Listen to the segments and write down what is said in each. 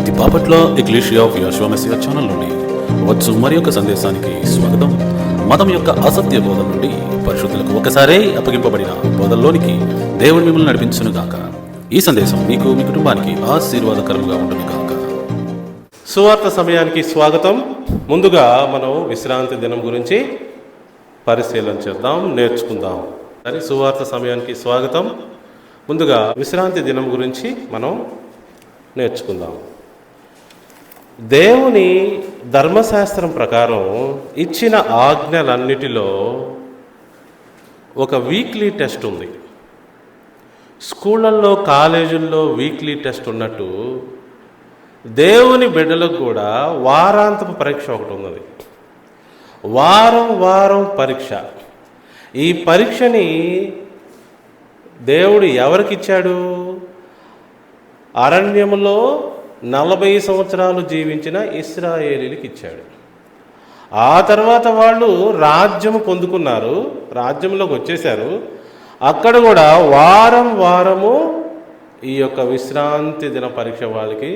ఈ Bapatla ecclesia of Jehovah Messiah channel నుండి వచ్చు మరి యొక్క సందేశానికి స్వాగతం. మతం యొక్క అసత్య బోధన నుండి పరిశుద్ధులకు ఒకసారే అప్పగింపబడిన బోధల్లోనికి దేవుడు మిమ్మల్ని నడిపించును గాక. ఈ సందేశం మీకు మీ కుటుంబానికి ఆశీర్వాదకరంగా ఉంటుంది గాక. సువార్త సమయానికి స్వాగతం. ముందుగా మనం విశ్రాంతి దినం గురించి పరిశీలన చేద్దాం, నేర్చుకుందాం. అని సువార్త సమయానికి స్వాగతం. ముందుగా విశ్రాంతి దినం గురించి మనం నేర్చుకుందాం. దేవుని ధర్మశాస్త్రం ప్రకారం ఇచ్చిన ఆజ్ఞలన్నిటిలో ఒక వీక్లీ టెస్ట్ ఉంది. స్కూళ్ళల్లో, కాలేజీల్లో వీక్లీ టెస్ట్ ఉన్నట్టు దేవుని బిడ్డలకు కూడా వారాంతపు పరీక్ష ఒకటి ఉన్నది. వారం పరీక్ష. ఈ పరీక్షని దేవుడు ఎవరికి ఇచ్చాడు? అరణ్యములో 40 సంవత్సరాలు జీవించిన ఇశ్రాయేలీలకు ఇచ్చాడు. ఆ తర్వాత వాళ్ళు రాజ్యము పొందుకున్నారు, రాజ్యంలోకి వచ్చేశారు. అక్కడ కూడా వారము ఈ యొక్క విశ్రాంతి దిన పరీక్ష వాళ్ళకి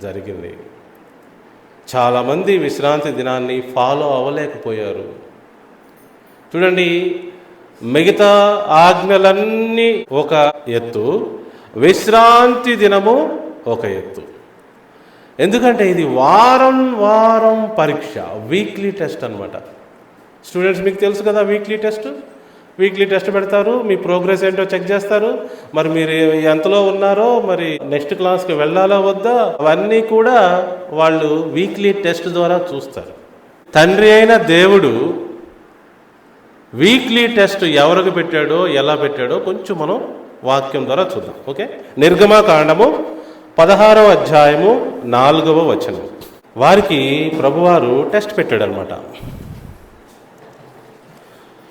జరిగింది. చాలామంది విశ్రాంతి దినాన్ని ఫాలో అవ్వలేకపోయారు. చూడండి, మిగతా ఆజ్ఞలన్నీ ఒక ఎత్తు, విశ్రాంతి దినము ఒక ఎత్తు. ఎందుకంటే ఇది వారం పరీక్ష, వీక్లీ టెస్ట్ అన్నమాట. స్టూడెంట్స్, మీకు తెలుసు కదా వీక్లీ టెస్ట్ పెడతారు. మీ ప్రోగ్రెస్ ఏంటో చెక్ చేస్తారు. మరి మీరు ఎంతలో ఉన్నారో, మరి నెక్స్ట్ క్లాస్కి వెళ్ళాలా వద్దా, అవన్నీ కూడా వాళ్ళు వీక్లీ టెస్ట్ ద్వారా చూస్తారు. తండ్రి అయిన దేవుడు వీక్లీ టెస్ట్ ఎవరికి పెట్టాడో, ఎలా పెట్టాడో కొంచెం మనం వాక్యం ద్వారా చూద్దాం. ఓకే, నిర్గమకాండము 16వ అధ్యాయము 4వ వచనం. వారికి ప్రభువారు టెస్ట్ పెట్టాడు అనమాట.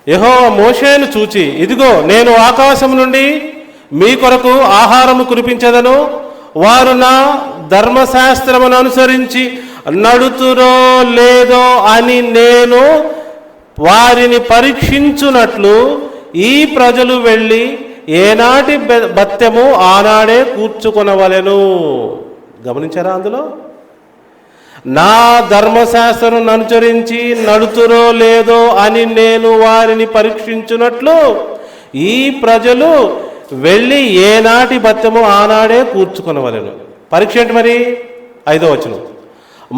యెహోవా మోషేను చూచి, ఇదిగో నేను ఆకాశం నుండి మీ కొరకు ఆహారము కురిపించదను, వారు నా ధర్మశాస్త్రమును అనుసరించి నడుతురో లేదో అని నేను వారిని పరీక్షించునట్లు ఈ ప్రజలు వెళ్ళి ఏనాటి బత్తెము ఆనాడే కూర్చుకొనవలెను. గమనించారా? అందులో నా ధర్మశాస్త్రం అనుసరించి నడుతురో లేదో అని నేను వారిని పరీక్షించున్నట్లు ఈ ప్రజలు వెళ్ళి ఏనాటి బత్తెము ఆనాడే కూర్చుకొనవలెను. పరీక్ష ఏంటి మరి? 5వ వచనం.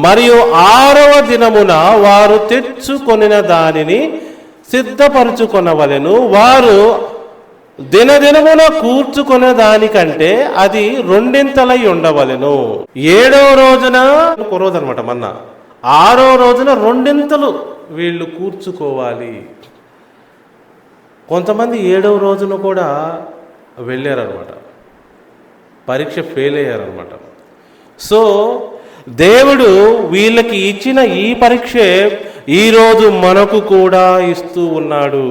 మరియు 6వ దినమున వారు తెచ్చుకొనిన దానిని సిద్ధపరచుకొనవలెను. వారు దినదినమున కూర్చుకునే దానికంటే అది 2 ఉండవలెను. 7వ రోజున కురవదనమాట మన్నా, 6వ రోజున 2 వీళ్ళు కూర్చుకోవాలి. కొంతమంది 7వ రోజున కూడా వెళ్ళారనమాట, పరీక్ష ఫెయిల్ అయ్యారనమాట. సో దేవుడు వీళ్ళకి ఇచ్చిన ఈ పరీక్షే ఈరోజు మనకు కూడా ఇస్తూ ఉన్నాడు.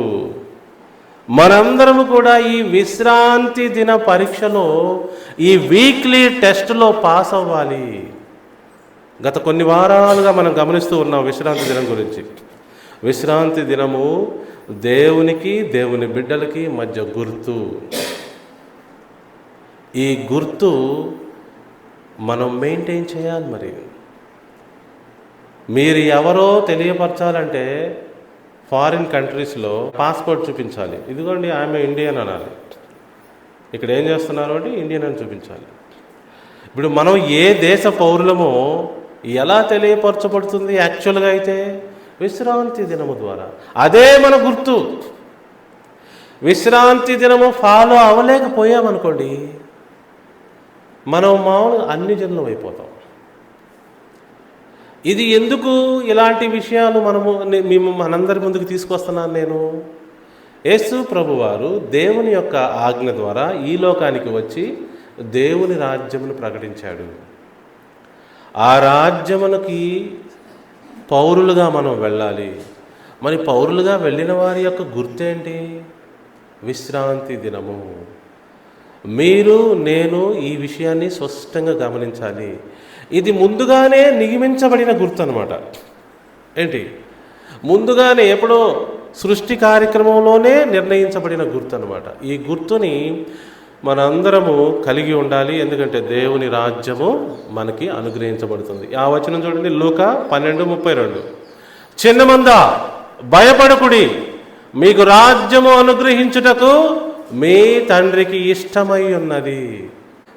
మనందరము కూడా ఈ విశ్రాంతి దిన పరీక్షలో, ఈ వీక్లీ టెస్ట్లో పాస్ అవ్వాలి. గత కొన్ని వారాలుగా మనం గమనిస్తూ ఉన్నాం విశ్రాంతి దినం గురించి. విశ్రాంతి దినము దేవునికి, దేవుని బిడ్డలకి మధ్య గుర్తు. ఈ గుర్తు మనం మెయింటైన్ చేయాలి. మరి మీరు ఎవరో తెలియపరచాలంటే ఫారిన్ కంట్రీస్లో పాస్పోర్ట్ చూపించాలి. ఇదిగోండి ఆమె ఇండియన్ అనాలి. ఇక్కడ ఏం చేస్తున్నారు అంటే ఇండియన్ అని చూపించాలి. ఇప్పుడు మనం ఏ దేశ పౌరులమో ఎలా తెలియపరచబడుతుంది యాక్చువల్గా అయితే? విశ్రాంతి దినము ద్వారా. అదే మన గుర్తు. విశ్రాంతి దినము ఫాలో అవ్వలేకపోయామనుకోండి, మనం మామూలుగా అన్ని జనులం అయిపోతాం. ఇది ఎందుకు ఇలాంటి విషయాలు మనందరి ముందుకు తీసుకొస్తున్నాను నేను? యేసు ప్రభువారు దేవుని యొక్క ఆజ్ఞ ద్వారా ఈ లోకానికి వచ్చి దేవుని రాజ్యమును ప్రకటించాడు. ఆ రాజ్యమునకి పౌరులుగా మనం వెళ్ళాలి. మరి పౌరులుగా వెళ్ళిన వారి యొక్క గుర్తేంటి? విశ్రాంతి దినము. మీరు, నేను ఈ విషయాన్ని స్పష్టంగా గమనించాలి. ఇది ముందుగానే నియమించబడిన గుర్తు అనమాట. ఏంటి? ముందుగానే ఎప్పుడో సృష్టి కార్యక్రమంలోనే నిర్ణయించబడిన గుర్తు అనమాట. ఈ గుర్తుని మనందరము కలిగి ఉండాలి. ఎందుకంటే దేవుని రాజ్యము మనకి అనుగ్రహించబడుతుంది. ఆ వచనం చూడండి, లూకా 12:32. చిన్నమంద భయపడకుడి, మీకు రాజ్యము అనుగ్రహించుటకు మీ తండ్రికి ఇష్టమై ఉన్నది.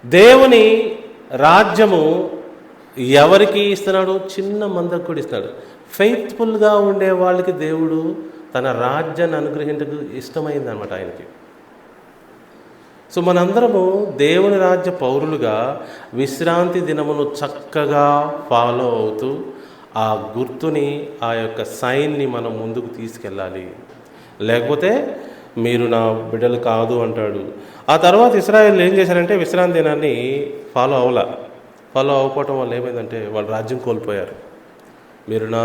దేవుని రాజ్యము ఎవరికి ఇస్తున్నాడు? చిన్న మందకు కూడా ఇస్తున్నాడు. ఫెయిత్ఫుల్గా ఉండే వాళ్ళకి దేవుడు తన రాజ్యాన్ని అనుగ్రహించకు ఇష్టమైంది అనమాట ఆయనకి. సో మనందరము దేవుని రాజ్య పౌరులుగా విశ్రాంతి దినమును చక్కగా ఫాలో అవుతూ ఆ గుర్తుని, ఆ యొక్క సైన్ని మనం ముందుకు తీసుకెళ్ళాలి. లేకపోతే మీరు నా బిడ్డలు కాదు అంటాడు. ఆ తర్వాత ఇశ్రాయేలు ఏం చేశారంటే విశ్రాంతి దినాన్ని ఫాలో అవ్వకపోవటం వల్ల ఏమైందంటే వాళ్ళు రాజ్యం కోల్పోయారు. మీరు నా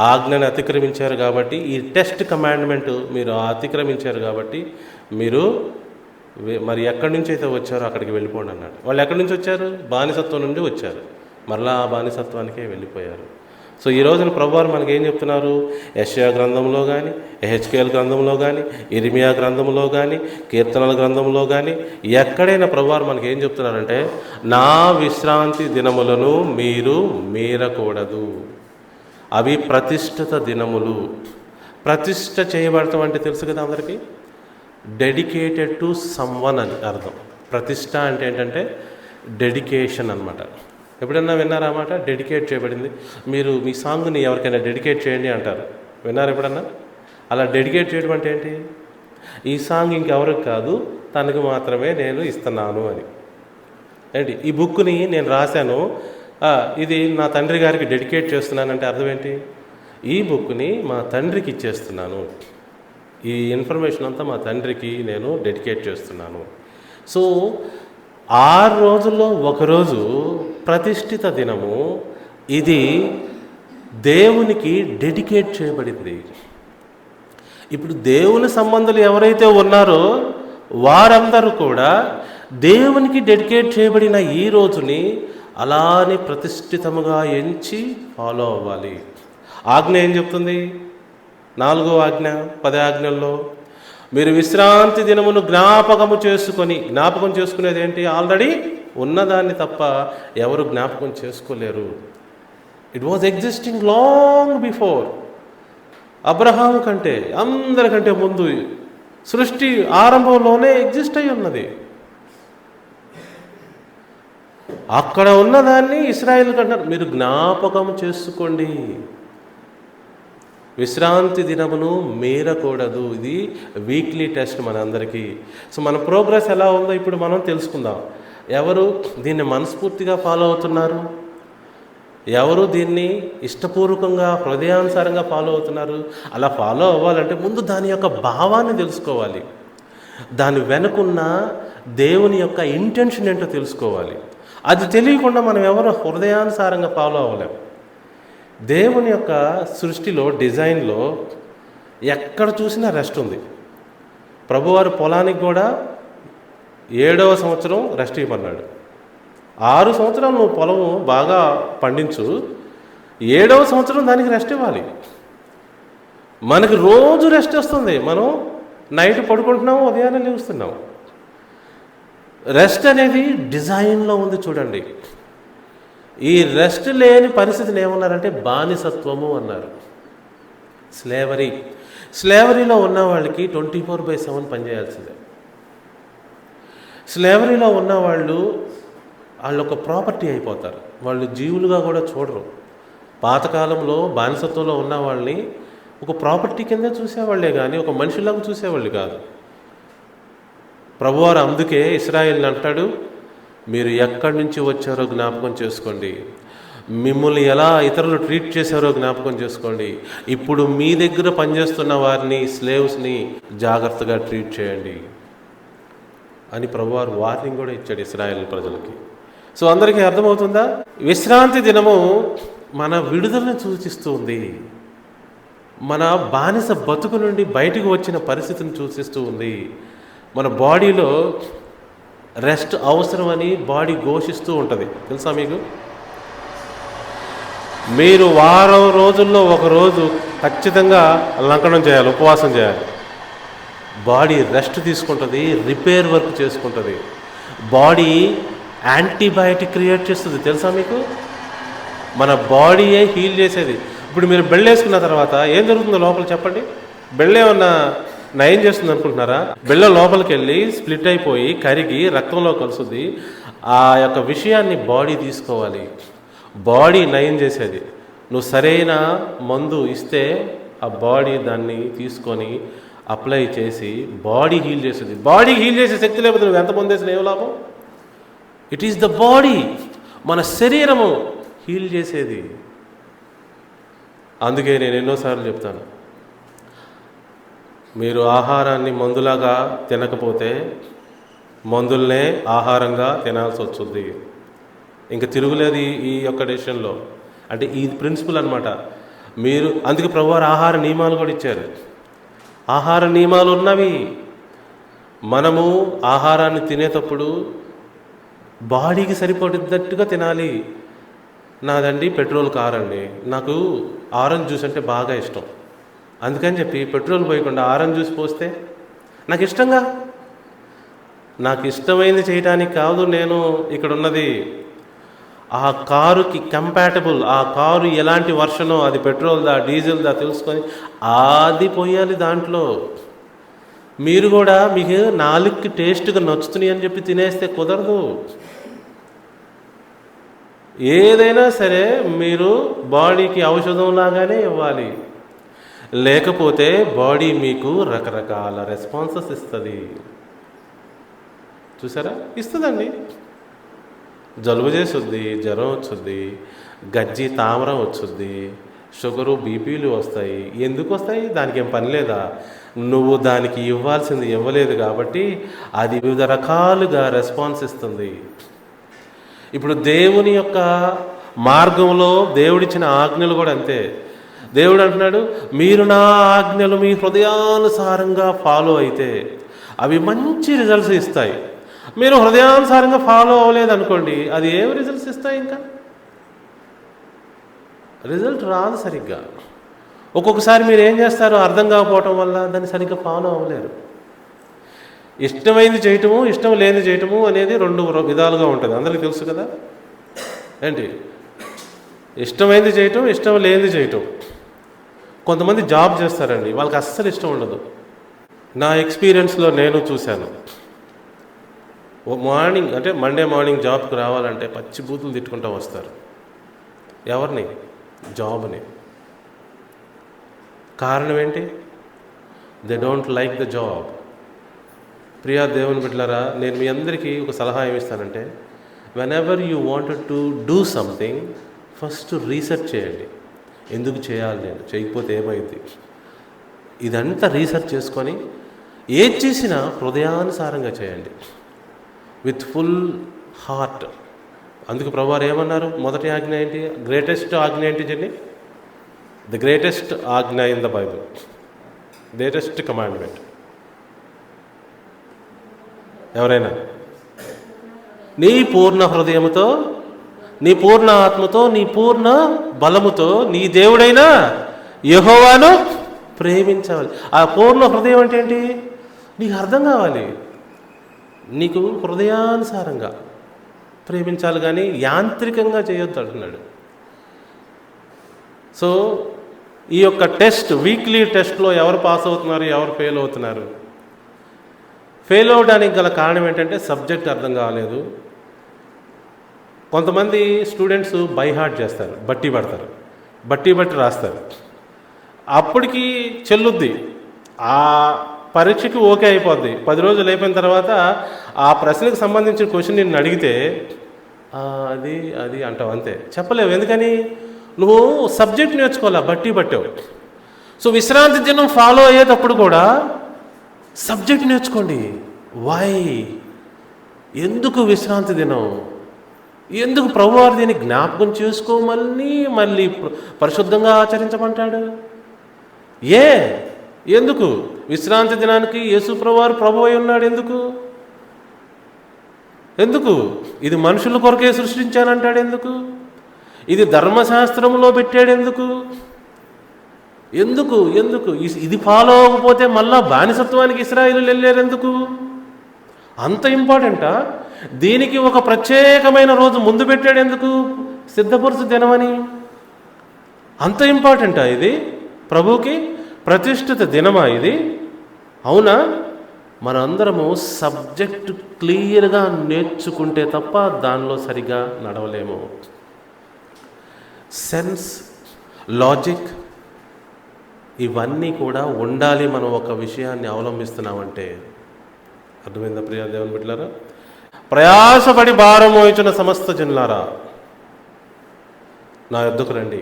ఆజ్ఞని అతిక్రమించారు కాబట్టి, ఈ టెస్ట్ కమాండ్మెంట్ మీరు అతిక్రమించారు కాబట్టి మీరు మరి ఎక్కడి నుంచి అయితే వచ్చారో అక్కడికి వెళ్ళిపోండి అన్నాడు. వాళ్ళు ఎక్కడి నుంచి వచ్చారు? బానిసత్వం నుండి వచ్చారు. మరలా ఆ బానిసత్వానికే వెళ్ళిపోయారు. సో ఈ రోజున ప్రభువారు మనకి ఏం చెప్తున్నారు? యెషయా గ్రంథంలో కానీ, ఎహెచ్కేల్ గ్రంథంలో కానీ, ఇర్మియా గ్రంథంలో కానీ, కీర్తనల గ్రంథంలో కానీ ఎక్కడైనా ప్రభువారు మనకి ఏం చెప్తున్నారంటే, నా విశ్రాంతి దినములను మీరు మీరకూడదు. అవి ప్రతిష్ఠిత దినములు. ప్రతిష్ఠ చేయబడతాం అంటే తెలుసు కదా అందరికీ, డెడికేటెడ్ టు సమ్వన్ అని అర్థం. ప్రతిష్ఠ అంటే ఏంటంటే డెడికేషన్ అన్నమాట. ఎప్పుడన్నా విన్నారా అన్నమాట? డెడికేట్ చేయబడింది. మీరు మీ సాంగ్ని ఎవరికైనా డెడికేట్ చేయండి అంటారు. విన్నారు ఎప్పుడన్నా? అలా డెడికేట్ చేయడం అంటే ఏంటి? ఈ సాంగ్ ఇంకెవరికి కాదు, తనకు మాత్రమే నేను ఇస్తున్నాను అని. ఏంటి? ఈ బుక్ని నేను రాశాను, ఇది నా తండ్రి గారికి డెడికేట్ చేస్తున్నానంటే అర్థం ఏంటి? ఈ బుక్ని మా తండ్రికి ఇచ్చేస్తున్నాను, ఈ ఇన్ఫర్మేషన్ అంతా మా తండ్రికి నేను డెడికేట్ చేస్తున్నాను. సో 6 రోజుల్లో ఒకరోజు ప్రతిష్ఠిత దినము. ఇది దేవునికి డెడికేట్ చేయబడింది. ఇప్పుడు దేవుని సంబంధులు ఎవరైతే ఉన్నారో వారందరూ కూడా దేవునికి డెడికేట్ చేయబడిన ఈ రోజుని అలానే ప్రతిష్ఠితముగా ఎంచి ఫాలో అవ్వాలి. ఆజ్ఞ ఏం చెప్తుంది? 4వ ఆజ్ఞ 10 ఆజ్ఞల్లో మీరు విశ్రాంతి దినమును జ్ఞాపకం చేసుకునేది ఏంటి? ఆల్రెడీ ఉన్నదాన్ని తప్ప ఎవరు జ్ఞాపకం చేసుకోలేరు. It was existing long before. Abraham కంటే అందరికంటే ముందు సృష్టి ఆరంభంలోనే ఎగ్జిస్ట్ అయి ఉన్నది. అక్కడ ఉన్నదాన్ని ఇశ్రాయేలు కంటారు మీరు జ్ఞాపకం చేసుకోండి. విశ్రాంతి దినమును మీరకూడదు. ఇది వీక్లీ టెస్ట్ మనందరికీ. సో మన ప్రోగ్రెస్ ఎలా ఉందో ఇప్పుడు మనం తెలుసుకుందాం. ఎవరు దీన్ని మనస్ఫూర్తిగా ఫాలో అవుతున్నారు? ఎవరు దీన్ని ఇష్టపూర్వకంగా హృదయానుసారంగా ఫాలో అవుతున్నారు? అలా ఫాలో అవ్వాలంటే ముందు దాని యొక్క భావాన్ని తెలుసుకోవాలి. దాని వెనుకున్న దేవుని యొక్క ఇంటెన్షన్ ఏంటో తెలుసుకోవాలి. అది తెలియకుండా మనం ఎవరు హృదయానుసారంగా ఫాలో అవ్వలేము. దేవుని యొక్క సృష్టిలో, డిజైన్లో ఎక్కడ చూసినా రెస్ట్ ఉంది. ప్రభువారు పొలానికి కూడా 7వ సంవత్సరం రెస్ట్ ఇవ్వమన్నాడు. 6 సంవత్సరాలు నువ్వు పొలం బాగా పండించు, 7వ సంవత్సరం దానికి రెస్ట్ ఇవ్వాలి. మనకి రోజు రెస్ట్ వస్తుంది. మనం నైట్ పడుకుంటున్నాము, ఉదయాన్నే లేస్తున్నాము. రెస్ట్ అనేది డిజైన్లో ఉంది చూడండి. ఈ రెస్ట్ లేని పరిస్థితిని ఏమన్నారంటే బానిసత్వము అన్నారు. స్లేవరీలో ఉన్న వాళ్ళకి 24/7 పనిచేయాల్సిందే. స్లేవరీలో ఉన్న వాళ్ళు ఒక ప్రాపర్టీ అయిపోతారు. వాళ్ళు జీవులుగా కూడా చూడరు. పాతకాలంలో బానిసత్వంలో ఉన్న వాళ్ళని ఒక ప్రాపర్టీ కింద చూసేవాళ్లే కానీ ఒక మనిషిలాగా చూసేవాళ్ళు కాదు. ప్రభువారు అందుకే ఇశ్రాయేలుని అంటాడు, మీరు ఎక్కడి నుంచి వచ్చారో జ్ఞాపకం చేసుకోండి, మిమ్మల్ని ఎలా ఇతరులు ట్రీట్ చేశారో జ్ఞాపకం చేసుకోండి, ఇప్పుడు మీ దగ్గర పనిచేస్తున్న వారిని, స్లేవ్స్ని జాగ్రత్తగా ట్రీట్ చేయండి అని ప్రభువారు వార్నింగ్ కూడా ఇచ్చాడు ఇశ్రాయేలు ప్రజలకి. సో అందరికీ అర్థమవుతుందా? విశ్రాంతి దినము మన విడుదలను సూచిస్తుంది. మన బానిస బతుకు నుండి బయటకు వచ్చిన పరిస్థితిని సూచిస్తూ ఉంది. మన బాడీలో రెస్ట్ అవసరమని బాడీ ఘోషిస్తూ ఉంటుంది. తెలుసా మీకు? మీరు వారం రోజుల్లో ఒకరోజు ఖచ్చితంగా లంకనం చేయాలి, ఉపవాసం చేయాలి. బాడీ రెస్ట్ తీసుకుంటుంది, రిపేర్ వర్క్ చేసుకుంటుంది. బాడీ యాంటీబయాటిక్ క్రియేట్ చేస్తుంది, తెలుసా మీకు? మన బాడీయే హీల్ చేసేది. ఇప్పుడు మీరు బెళ్ళ వేసుకున్న తర్వాత ఏం జరుగుతుందో లోపల చెప్పండి. బెళ్ళ ఏమన్నా నయం చేస్తుంది అనుకుంటున్నారా? బెళ్ళ లోపలికి వెళ్ళి స్ప్లిట్ అయిపోయి కరిగి రక్తంలో కలుస్తుంది. ఆ యొక్క విషయాన్ని బాడీ తీసుకోవాలి, బాడీ నయం చేసేది. నువ్వు సరైన మందు ఇస్తే ఆ బాడీ దాన్ని తీసుకొని అప్లై చేసి బాడీ హీల్ చేస్తుంది. బాడీ హీల్ చేసే శక్తి లేకపోతే నువ్వు ఎంత పొందేసిన ఏం లాభం? ఇట్ ఈస్ ద బాడీ, మన శరీరము హీల్ చేసేది. అందుకే నేను ఎన్నోసార్లు చెప్తాను, మీరు ఆహారాన్ని మందులాగా తినకపోతే మందులనే ఆహారంగా తినాల్సి వస్తుంది. ఇంకా తిరుగులేదు ఈ యొక్క డెసిషన్లో. అంటే ఈ ప్రిన్సిపల్ అనమాట. మీరు అందుకే ప్రభువారు ఆహార నియమాలు కూడా ఇచ్చారు. ఆహార నియమాలు ఉన్నవి. మనము ఆహారాన్ని తినేటప్పుడు బాడీకి సరిపడేటట్టుగా తినాలి. నాదండి పెట్రోల్ కార్ అండి, నాకు ఆరెంజ్ జ్యూస్ అంటే బాగా ఇష్టం, అందుకని చెప్పి పెట్రోల్ పోయకుండా ఆరెంజ్ జ్యూస్ పోస్తే నాకు ఇష్టంగా, నాకు ఇష్టమైంది చేయడానికి కాదు నేను ఇక్కడ ఉన్నది. ఆ కారుకి కంపాటబుల్, ఆ కారు ఎలాంటి వర్షనో, అది పెట్రోల్దా డీజిల్దా తెలుసుకొని అది పోయాలి దాంట్లో. మీరు కూడా మీకు నాలుగుకి టేస్ట్గా నచ్చుతున్నాయి అని చెప్పి తినేస్తే కుదరదు. ఏదైనా సరే మీరు బాడీకి ఔషధం లాగానే ఇవ్వాలి, లేకపోతే బాడీ మీకు రకరకాల రెస్పాన్సెస్ ఇస్తుంది. చూసారా? ఇస్తుందండి. జలుబు చేస్తుంది, జ్వరం వచ్చుద్ది, గజ్జి తామరం వచ్చుద్ది, షుగరు బీపీలు వస్తాయి. ఎందుకు వస్తాయి? దానికి ఏం పని లేదా? నువ్వు దానికి ఇవ్వాల్సింది ఇవ్వలేదు కాబట్టి అది వివిధ రకాలుగా రెస్పాన్స్ ఇస్తుంది. ఇప్పుడు దేవుని యొక్క మార్గంలో దేవుడిచ్చిన ఆజ్ఞలు కూడా అంతే. దేవుడు అంటున్నాడు, మీరు నా ఆజ్ఞలు మీ హృదయానుసారంగా ఫాలో అయితే అవి మంచి రిజల్ట్స్ ఇస్తాయి. మీరు హృదయానుసారంగా ఫాలో అవ్వలేదు అనుకోండి, అది ఏమి రిజల్ట్స్ ఇస్తాయి? ఇంకా రిజల్ట్ రాదు సరిగ్గా. ఒక్కొక్కసారి మీరు ఏం చేస్తారు, అర్థం కాకపోవటం వల్ల దాన్ని సరిగ్గా ఫాలో అవ్వలేరు. ఇష్టమైంది చేయటము, ఇష్టం లేనిది చేయటము అనేది రెండు విధాలుగా ఉంటుంది, అందరికీ తెలుసు కదా. ఏంటి? ఇష్టమైంది చేయటం, ఇష్టం లేనిది చేయటం. కొంతమంది జాబ్ చేస్తారండి, వాళ్ళకి అస్సలు ఇష్టం ఉండదు. నా ఎక్స్పీరియన్స్లో నేను చూశాను. మార్నింగ్ అంటే మండే మార్నింగ్ జాబ్కి రావాలంటే పచ్చి బూతులు తిట్టుకుంటూ వస్తారు. ఎవరిని? జాబ్ని. కారణం ఏంటి? They don't like the job. ప్రియా దేవుని బిడ్డలారా, నేను మీ అందరికీ ఒక సలహా ఏమిస్తానంటే, whenever you wanted to do something, first research చేయండి. ఎందుకు చేయాలి, నేను చేయకపోతే ఏమైంది, ఇదంతా రీసెర్చ్ చేసుకొని ఏది చేసినా హృదయానుసారంగా చేయండి, విత్ ఫుల్ హార్ట్. అందుకు ప్రభువారు ఏమన్నారు? మొదటి ఆజ్ఞ ఏంటి? గ్రేటెస్ట్ ఆజ్ఞ ఏంటి చెప్పండి? ద గ్రేటెస్ట్ ఆజ్ఞ in the Bible, greatest commandment. ఎవరైనా నీ పూర్ణ హృదయముతో, నీ పూర్ణ ఆత్మతో, నీ పూర్ణ బలముతో నీ దేవుడైనా యెహోవాను ప్రేమించాలి. ఆ పూర్ణ హృదయం అంటే ఏంటి? నీకు అర్థం కావాలి. నీకు హృదయానుసారంగా ప్రేమించాలి, కానీ యాంత్రికంగా చేయొద్దు అంటున్నాడు. సో ఈ యొక్క టెస్ట్, వీక్లీ టెస్ట్లో ఎవరు పాస్ అవుతున్నారు, ఎవరు ఫెయిల్ అవుతున్నారు? ఫెయిల్ అవడానికి గల కారణం ఏంటంటే సబ్జెక్ట్ అర్థం కాలేదు. కొంతమంది స్టూడెంట్స్ బై హార్ట్ చేస్తారు, బట్టి బట్టి రాస్తారు. అప్పటికి చెల్లుద్ది, ఆ పరీక్షకి ఓకే అయిపోద్ది. 10 రోజులు అయిపోయిన తర్వాత ఆ ప్రశ్నకు సంబంధించిన క్వశ్చన్ నిన్ను అడిగితే అది అది అంటావు, అంతే. చెప్పలేవు. ఎందుకని? నువ్వు సబ్జెక్ట్ నేర్చుకోవాలా, బట్టావు. సో విశ్రాంతి దినం ఫాలో అయ్యేటప్పుడు కూడా సబ్జెక్ట్ నేర్చుకోండి. వై? ఎందుకు విశ్రాంతి దినం? ఎందుకు ప్రభువారు దీన్ని జ్ఞాపకం చేసుకోమని మళ్ళీ పరిశుద్ధంగా ఆచరించమంటాడు? ఎందుకు విశ్రాంతి దినానికి యేసు ప్రభువారు ప్రభు అయి ఉన్నాడు? ఎందుకు? ఇది మనుషుల కొరకే సృష్టించానంటాడు? ఎందుకు? ఇది ధర్మశాస్త్రంలో పెట్టాడు? ఎందుకు? ఎందుకు ఎందుకు ఇది ఫాలో అవ్వకపోతే మళ్ళా బానిసత్వానికి ఇశ్రాయేలు వెళ్ళారు ఎందుకు? అంత ఇంపార్టెంటా? దీనికి ఒక ప్రత్యేకమైన రోజు ముందు పెట్టాడు ఎందుకు? సిద్ధపరుచు దినమని. అంత ఇంపార్టెంటా ఇది? ప్రభువుకి ప్రతిష్ఠిత దినమా ఇది? అవునా? మనందరము సబ్జెక్టు క్లియర్గా నేర్చుకుంటే తప్ప దానిలో సరిగా నడవలేము. సెన్స్, లాజిక్ ఇవన్నీ కూడా ఉండాలి. మనం ఒక విషయాన్ని అవలంబిస్తున్నామంటే. అర్థమైందా ప్రియా దేవుని బిడ్డలారా? ప్రయాసపడి భారం మోయించిన సమస్త జనులారా నా యొద్దకు రండి,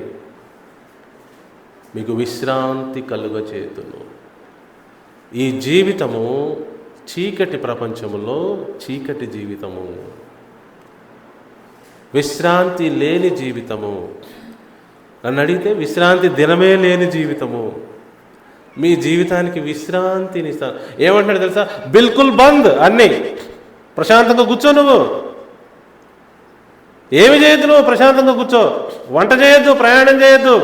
మీకు విశ్రాంతి కలుగచేతును. ఈ జీవితము చీకటి ప్రపంచములో చీకటి జీవితము, విశ్రాంతి లేని జీవితము. నన్ను అడిగితే విశ్రాంతి దినమే లేని జీవితము. మీ జీవితానికి విశ్రాంతిని ఇస్తాను. ఏమంటున్నాడు తెలుసా? బిల్కుల్ బంద్, అన్నీ ప్రశాంతంగా కూర్చో. నువ్వు ఏమి చేయొద్దు, నువ్వు ప్రశాంతంగా కూర్చో. వంట చేయొద్దు, ప్రయాణం చేయొద్దు,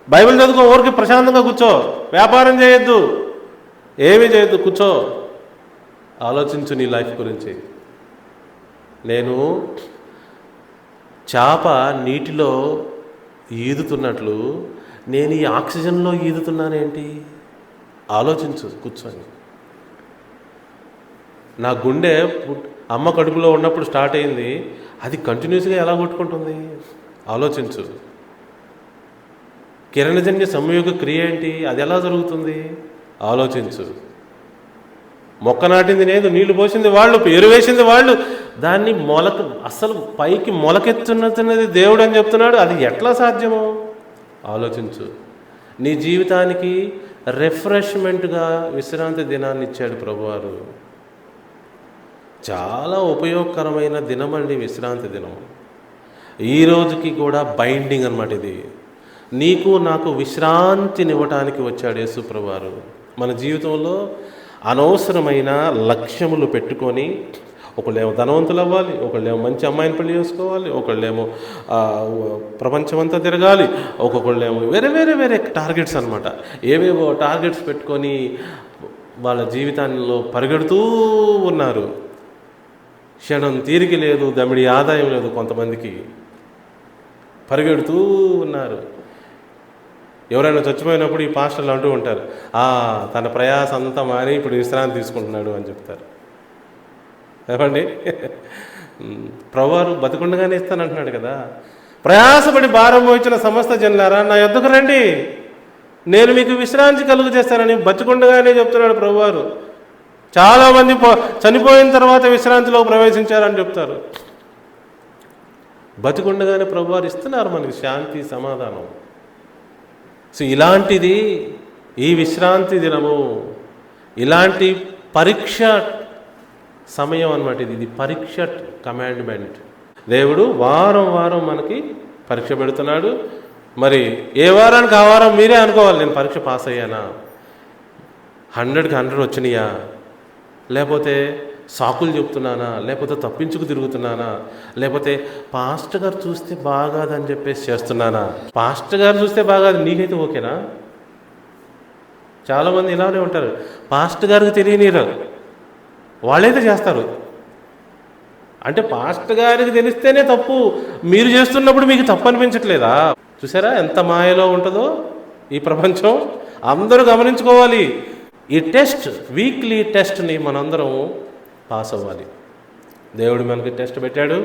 బైబిల్ చదువుకో, ఊరికి ప్రశాంతంగా కూర్చో. వ్యాపారం చేయొద్దు, ఏమీ చేయొద్దు, కూర్చో. ఆలోచించు నీ లైఫ్ గురించి. నేను చేప నీటిలో ఈదుతున్నట్లు నేను ఈ ఆక్సిజన్లో ఈదుతున్నానేంటి? ఆలోచించు కూర్చొని. నా గుండె అమ్మ కడుపులో ఉన్నప్పుడు స్టార్ట్ అయింది, అది కంటిన్యూస్గా ఎలా కొట్టుకుంటుంది? ఆలోచించు. కిరణజన్య సంయోగ క్రియ ఏంటి? అది ఎలా జరుగుతుంది? ఆలోచించు. మొక్క నాటింది నేను, నీళ్లు పోసింది వాళ్ళు, ఎరువేసింది వాళ్ళు, దాన్ని అసలు పైకి మొలకెత్తున్నది దేవుడు అని చెప్తున్నాడు. అది ఎట్లా సాధ్యమో ఆలోచించు. నీ జీవితానికి రిఫ్రెష్మెంట్గా విశ్రాంతి దినాన్ని ఇచ్చాడు ప్రభువారు. చాలా ఉపయోగకరమైన దినం అండి విశ్రాంతి దినం. ఈ రోజుకి కూడా బైండింగ్ అన్నమాట ఇది. నీకు నాకు విశ్రాంతినివ్వటానికి వచ్చాడు యేసు ప్రభువారు. మన జీవితంలో అనవసరమైన లక్ష్యములు పెట్టుకొని, ఒకళ్ళేమో ధనవంతులు అవ్వాలి, ఒకళ్ళేమో మంచి అమ్మాయిని పెళ్లి చేసుకోవాలి, ఒకళ్ళేమో ప్రపంచమంతా తిరగాలి, ఒక్కొక్కళ్ళేమో వేరే వేరే వేరే టార్గెట్స్ అనమాట. ఏవేవో టార్గెట్స్ పెట్టుకొని వాళ్ళ జీవితాల్లో పరిగెడుతూ ఉన్నారు. క్షణం తీరిక లేదు, దమిడి ఆదాయం లేదు. కొంతమందికి పరిగెడుతూ ఉన్నారు. ఎవరైనా చచ్చిపోయినప్పుడు ఈ పాస్టర్లు అంటూ ఉంటారు, తన ప్రయాస అంతా మాని ఇప్పుడు విశ్రాంతి తీసుకుంటున్నాడు అని చెప్తారు. ఏమండి? ప్రభువారు బతికుండగానే ఇస్తానంటున్నాడు కదా. ప్రయాసపడి భారం మోయించిన సమస్త జనులారా నా యొద్దకు రండి, నేను మీకు విశ్రాంతి కలుగు చేస్తానని బతికుండగానే చెప్తున్నాడు ప్రభువారు. చాలామంది చనిపోయిన తర్వాత విశ్రాంతిలో ప్రవేశించారని చెప్తారు. బతికుండగానే ప్రభువారు ఇస్తున్నారు మనకి శాంతి, సమాధానం. సో ఇలాంటిది ఈ విశ్రాంతి దినము, ఇలాంటి పరీక్ష సమయం అన్నమాట. ఇది పరీక్ష కమాండ్మెంట్. దేవుడు వారం వారం మనకి పరీక్ష పెడుతున్నాడు. మరి ఏ వారానికి ఆ వారం మీరే అనుకోవాలి, నేను పరీక్ష పాస్ అయ్యానా, 100కి 100 వచ్చినాయా, లేకపోతే సాకులు చెప్తున్నానా, లేకపోతే తప్పించుకు తిరుగుతున్నానా, లేకపోతే పాస్టర్ గారు చూస్తే బాగాదని చెప్పేసి చేస్తున్నానా. పాస్టర్ గారు చూస్తే బాగాదు, నీకైతే ఓకేనా? చాలామంది ఇలానే ఉంటారు, పాస్టర్ గారికి తెలియనిరు, వాళ్ళైతే చేస్తారు. అంటే పాస్టర్ గారికి తెలిస్తేనే తప్పు, మీరు చేస్తున్నప్పుడు మీకు తప్పు అనిపించట్లేదా? చూసారా ఎంత మాయలో ఉంటుందో ఈ ప్రపంచం. అందరూ గమనించుకోవాలి. ఈ టెస్ట్, వీక్లీ టెస్ట్ని మనందరం పాస్ అవ్వాలి. దేవుడు మనకి టెస్ట్ పెట్టాడు.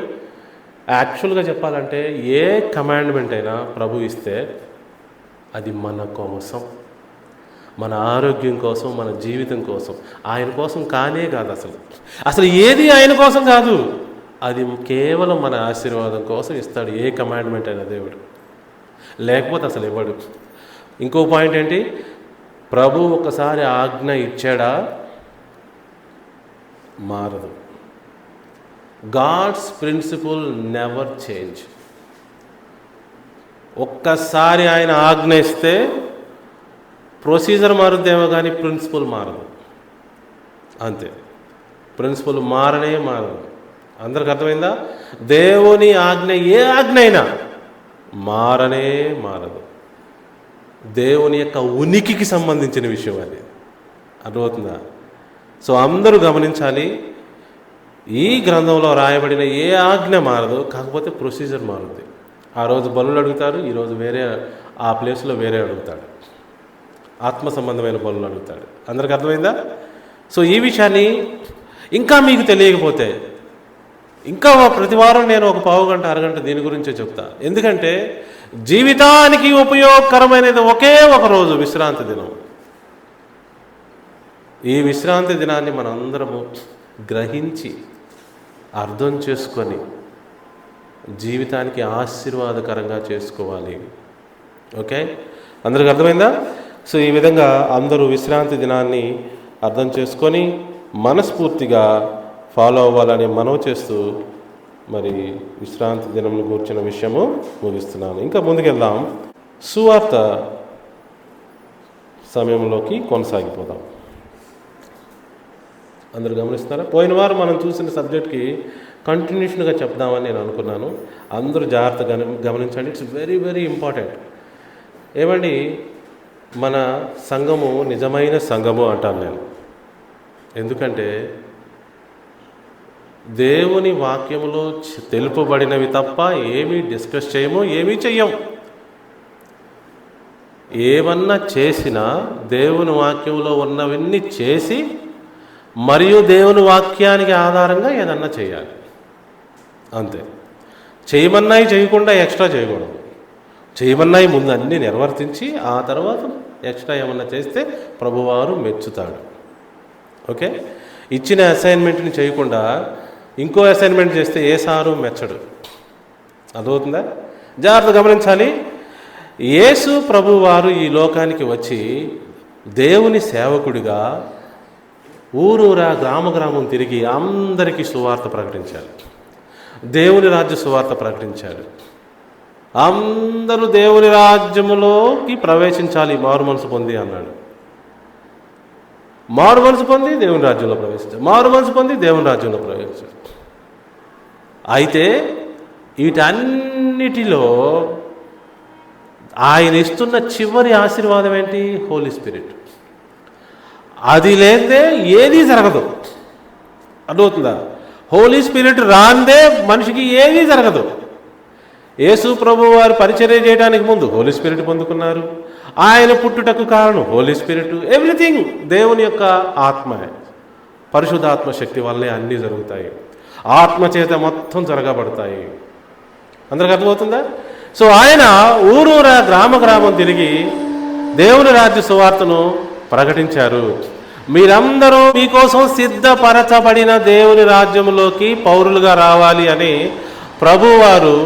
యాక్చువల్గా చెప్పాలంటే ఏ కమాండ్మెంట్ అయినా ప్రభు ఇస్తే అది మన కోసం, మన ఆరోగ్యం కోసం, మన జీవితం కోసం, ఆయన కోసం కానే కాదు. అసలు ఏది ఆయన కోసం కాదు, అది కేవలం మన ఆశీర్వాదం కోసం ఇస్తాడు ఏ కమాండ్మెంట్ అయినా దేవుడు, లేకపోతే అసలు ఇవ్వడు. ఇంకో పాయింట్ ఏంటి? ప్రభు ఒకసారి ఆజ్ఞ ఇచ్చాడా మారదు. God's principle never change. ఒక్కసారి ఆయన ఆజ్ఞ ఇస్తే ప్రొసీజర్ మారుద్దేమో కానీ ప్రిన్సిపల్ మారదు. అంతే, ప్రిన్సిపల్ మారనే మారదు. అందరికి అర్థమైందా? దేవుని ఆజ్ఞ ఏ ఆజ్ఞ అయినా మారనే మారదు. దేవుని యొక్క ఉనికికి సంబంధించిన విషయం అది. అర్థమవుతుందా? సో అందరూ గమనించాలి, ఈ గ్రంథంలో రాయబడిన ఏ ఆజ్ఞ మారదు, కాకపోతే ప్రొసీజర్ మారుద్ది. ఆ రోజు బలులు అడుగుతారు, ఈరోజు వేరే, ఆ ప్లేస్లో వేరే అడుగుతాడు, ఆత్మ సంబంధమైన బలులు అడుగుతాడు. అందరికి అర్థమైందా? సో ఈ విషయాన్ని ఇంకా మీకు తెలియకపోతే ఇంకా ప్రతి వారం నేను ఒక పావు గంట అరగంట దీని గురించే చెప్తా. ఎందుకంటే జీవితానికి ఉపయోగకరమైనది ఒకే ఒక రోజు, విశ్రాంతి దినం. ఈ విశ్రాంతి దినాన్ని మనందరము గ్రహించి అర్థం చేసుకొని జీవితానికి ఆశీర్వాదకరంగా చేసుకోవాలి. ఓకే, అందరికి అర్థమైందా? సో ఈ విధంగా అందరూ విశ్రాంతి దినాన్ని అర్థం చేసుకొని మనస్ఫూర్తిగా ఫాలో అవ్వాలని మనవి చేస్తూ మరి విశ్రాంతి దినం కూర్చున్న విషయము ముగిస్తున్నాను. ఇంకా ముందుకెళ్దాం, సువార్త సమయంలోకి కొనసాగిపోదాం. అందరూ గమనిస్తున్నారా? పోయిన వారం మనం చూసిన సబ్జెక్ట్కి కంటిన్యూషన్గా చెప్దామని నేను అనుకున్నాను. అందరూ జాగ్రత్తగా గమనించండి, ఇట్స్ వెరీ వెరీ ఇంపార్టెంట్. ఏమండి, మన సంఘము నిజమైన సంఘము అంటాను నేను. ఎందుకంటే దేవుని వాక్యములో తెలుపబడినవి తప్ప ఏమీ డిస్కస్ చేయము, ఏమీ చెయ్యం. ఏమన్నా చేసినా దేవుని వాక్యంలో ఉన్నవన్నీ చేసి మరియు దేవుని వాక్యానికి ఆధారంగా ఏదన్నా చేయాలి, అంతే. చేయమన్నాయి చేయకుండా ఎక్స్ట్రా చేయకూడదు. చేయమన్నాయి ముందు అన్నీ నిర్వర్తించి ఆ తర్వాత ఎక్స్ట్రా ఏమన్నా చేస్తే ప్రభువారు మెచ్చుతాడు. ఓకే, ఇచ్చిన అసైన్మెంట్ని చేయకుండా ఇంకో అసైన్మెంట్ చేస్తే ఏ సారు మెచ్చడు. అర్థమవుతుందా? జాగ్రత్త గమనించాలి. యేసు ప్రభువారు ఈ లోకానికి వచ్చి దేవుని సేవకుడిగా ఊరూరా గ్రామం తిరిగి అందరికీ సువార్త ప్రకటించాడు. దేవుని రాజ్య సువార్త ప్రకటించాడు. అందరూ దేవుని రాజ్యములోకి ప్రవేశించాలి, మారు మనసు పొంది అన్నాడు. మారు మనసు పొంది దేవుని రాజ్యంలో ప్రవేశించాడు, మారు మనసు పొంది దేవుని రాజ్యంలో ప్రవేశించాడు. అయితే వీటన్నిటిలో ఆయన ఇస్తున్న చివరి ఆశీర్వాదం ఏంటి? హోలీ స్పిరిట్. అది లేదే ఏదీ జరగదు. అర్థమవుతుందా? హోలీ స్పిరిట్ రాందే మనిషికి ఏదీ జరగదు. యేసు ప్రభు వారు పరిచర్య చేయడానికి ముందు హోలీ స్పిరిట్ పొందుకున్నారు. ఆయన పుట్టుటకు కారణం హోలీ స్పిరిట్. ఎవ్రీథింగ్ దేవుని యొక్క ఆత్మ, పరిశుద్ధాత్మ శక్తి వల్లే అన్నీ జరుగుతాయి. ఆత్మ చేత మొత్తం జరగబడతాయి. అందరికి అర్థమవుతుందా? సో ఆయన ఊరూరా గ్రామం తిరిగి దేవుని రాజ్య సువార్తను ప్రకటించారు. మీరందరూ మీకోసం సిద్ధపరచబడిన దేవుని రాజ్యంలోకి పౌరులుగా రావాలి అని ప్రభువారు